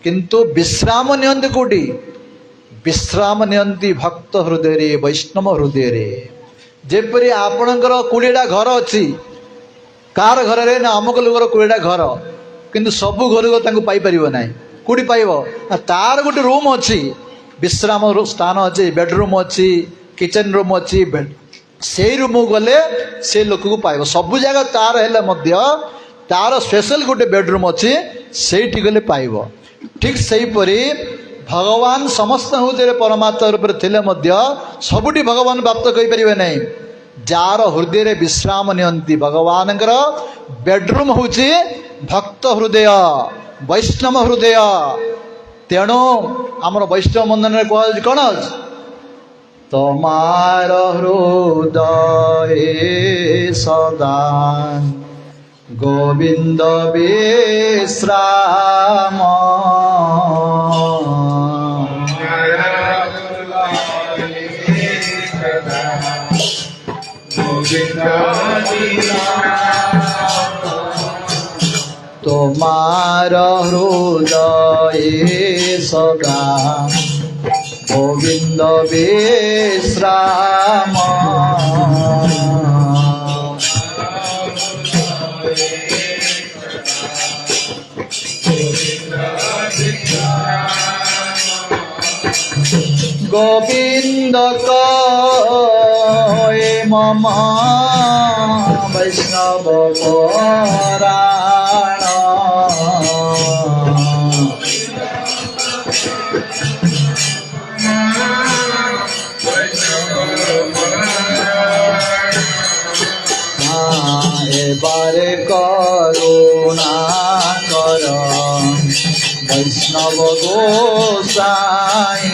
किंतु विश्राम नियंती कोटी विश्राम नियंती भक्त हृदय वैष्णव हृदय जेपरी आपणकर 20टा घर अच्छी कार घर रे ना अमुक लोकर 20टा घर किंतु सबु घर पाई परिबो नाही कोडी पाइबो तार गोटे रूम अच्छी विश्राम स्थान अच्छी बेडरूम अच्छी किचन रूम अच्छी से रूम गले से लोक को पाइबो सबु जगह तार हेले मध्य तार स्पेशल गोटे बेडरूम अच्छी से गले पाइब। ठीक सेहीपरि भगवान समस्त हृदय परमात्मा रूप थे सबुठी भगवान प्राप्त करें ना। जार हृदय विश्राम नियंती भगवान बेडरूम हूँ भक्त हृदय वैष्णव हृदय। तेणु आमर वैष्णव मंदन कह कौन तमार हृदय सदा गोविंद विश्राम तमार हृदय सदा गोविंद विश्राम गोविंद कहे मम वैष्णव परायण बारे करुणा कर वैष्णव गोसाई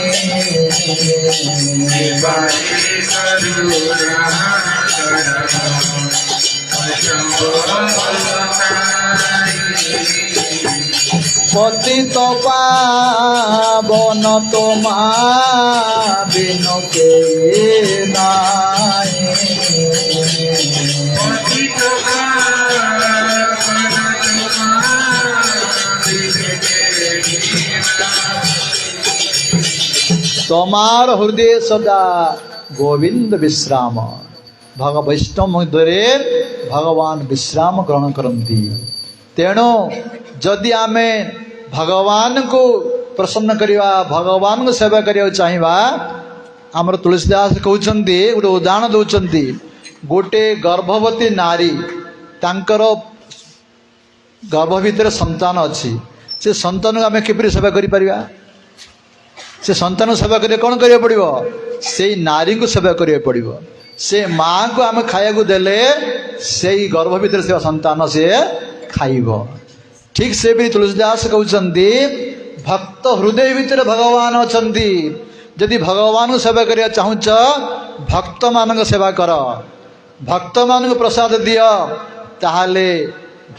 पतित पावन तोमा बिनु के नाई तमार हृदय सदा गोविंद विश्राम भग वैष्णव हृदय भगवान विश्राम ग्रहण करती। तेणु जदि आमे भगवान को प्रसन्न करवा भगवान को सेवा करने चाहिए आमर तुलसीदास कहते गोटे उदाहरण दौरान गोटे गर्भवती नारी तांकर गर्भ भितर संतान अच्छी से संतान को आम किपरि सेवा करि परिबा से संतान सेवा करिए कौन करिया पड़िबो से नारी को सेवा करिया पड़िबो से माँ को आम खाया देले से गर्भ भितर से संतान से खाइबो। ठीक से भी तुलसीदास कहते भक्त हृदय भितर भगवान अछंती यदि भगवान को सेवा करिया चाहुच भक्त मान सेवा कर भक्त मान प्रसाद दिया ताहले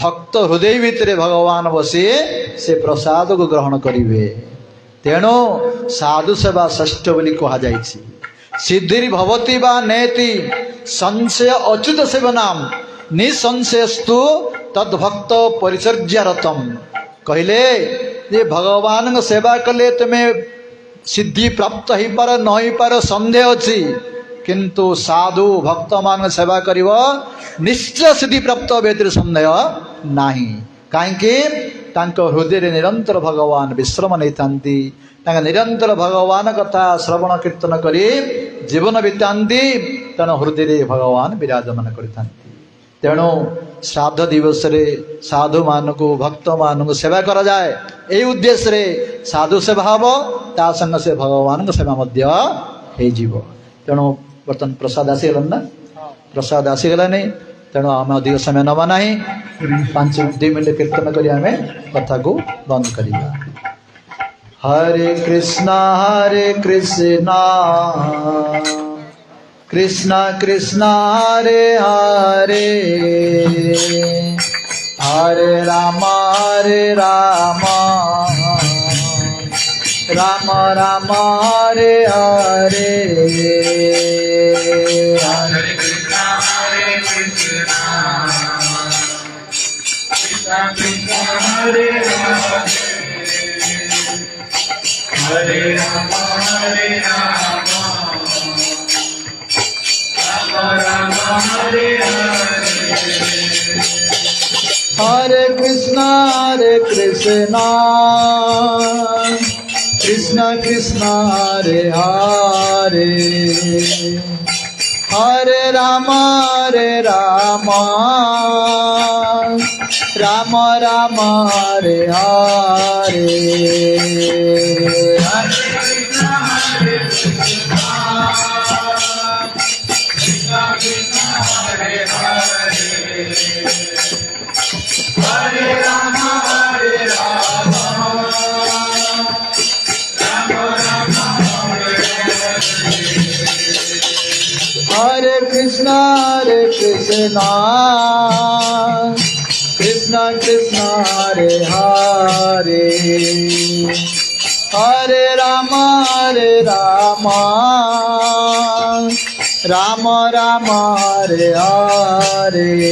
भक्त हृदय भितर भगवान बसी से प्रसाद को ग्रहण करिवे। तेणु साधु सेवा श्रेष्ठ बोली कहा जाइछि। सिद्धि भवती बा नेति संशय अच्युत सेवनाम निसंशयस्तु तद्भक्त परिचर्यारतम कहले ये भगवान सेवा कले तुम्हें सिद्धि प्राप्त हो पार न हो पार संदेह अच्छी किंतु साधु भक्त मान सेवा करिव निश्चय सिद्धि प्राप्त व्यक्ति संदेह नाही। कहीं हृदय निरंतर भगवान विश्राम नहीं निरंतर भगवान कथा श्रवण कीर्तन करी जीवन बिताती तेणु हृदय भगवान विराजमान करता। तेणु श्राद्ध दिवस रे साधु मान को भक्त मान को सेवा करा जाए यही उद्देश्य रे साधु सेवा हम ता संग से भगवान सेवा मध्य हो जीव। तेणु बर्तमान प्रसाद आसीगला ना प्रसाद आसीगला नहीं तेणु आम अधिक समय नवा ना 5-2 मिनट कीर्तन करी आम कथा को बंद करिया। हरे कृष्णा कृष्णा कृष्णा हरे हरे हरे राम राम राम हरे हरे हरे कृष्णा कृष्णा कृष्णा हरे हरे राम राम हरे हरे कृष्णा कृष्णा कृष्णा हरे हरे हरे राम राम राम हरे हरे हरे कृष्णा कृष्णा कृष्णा हरे हरे हरे राम राम राम हरे हरे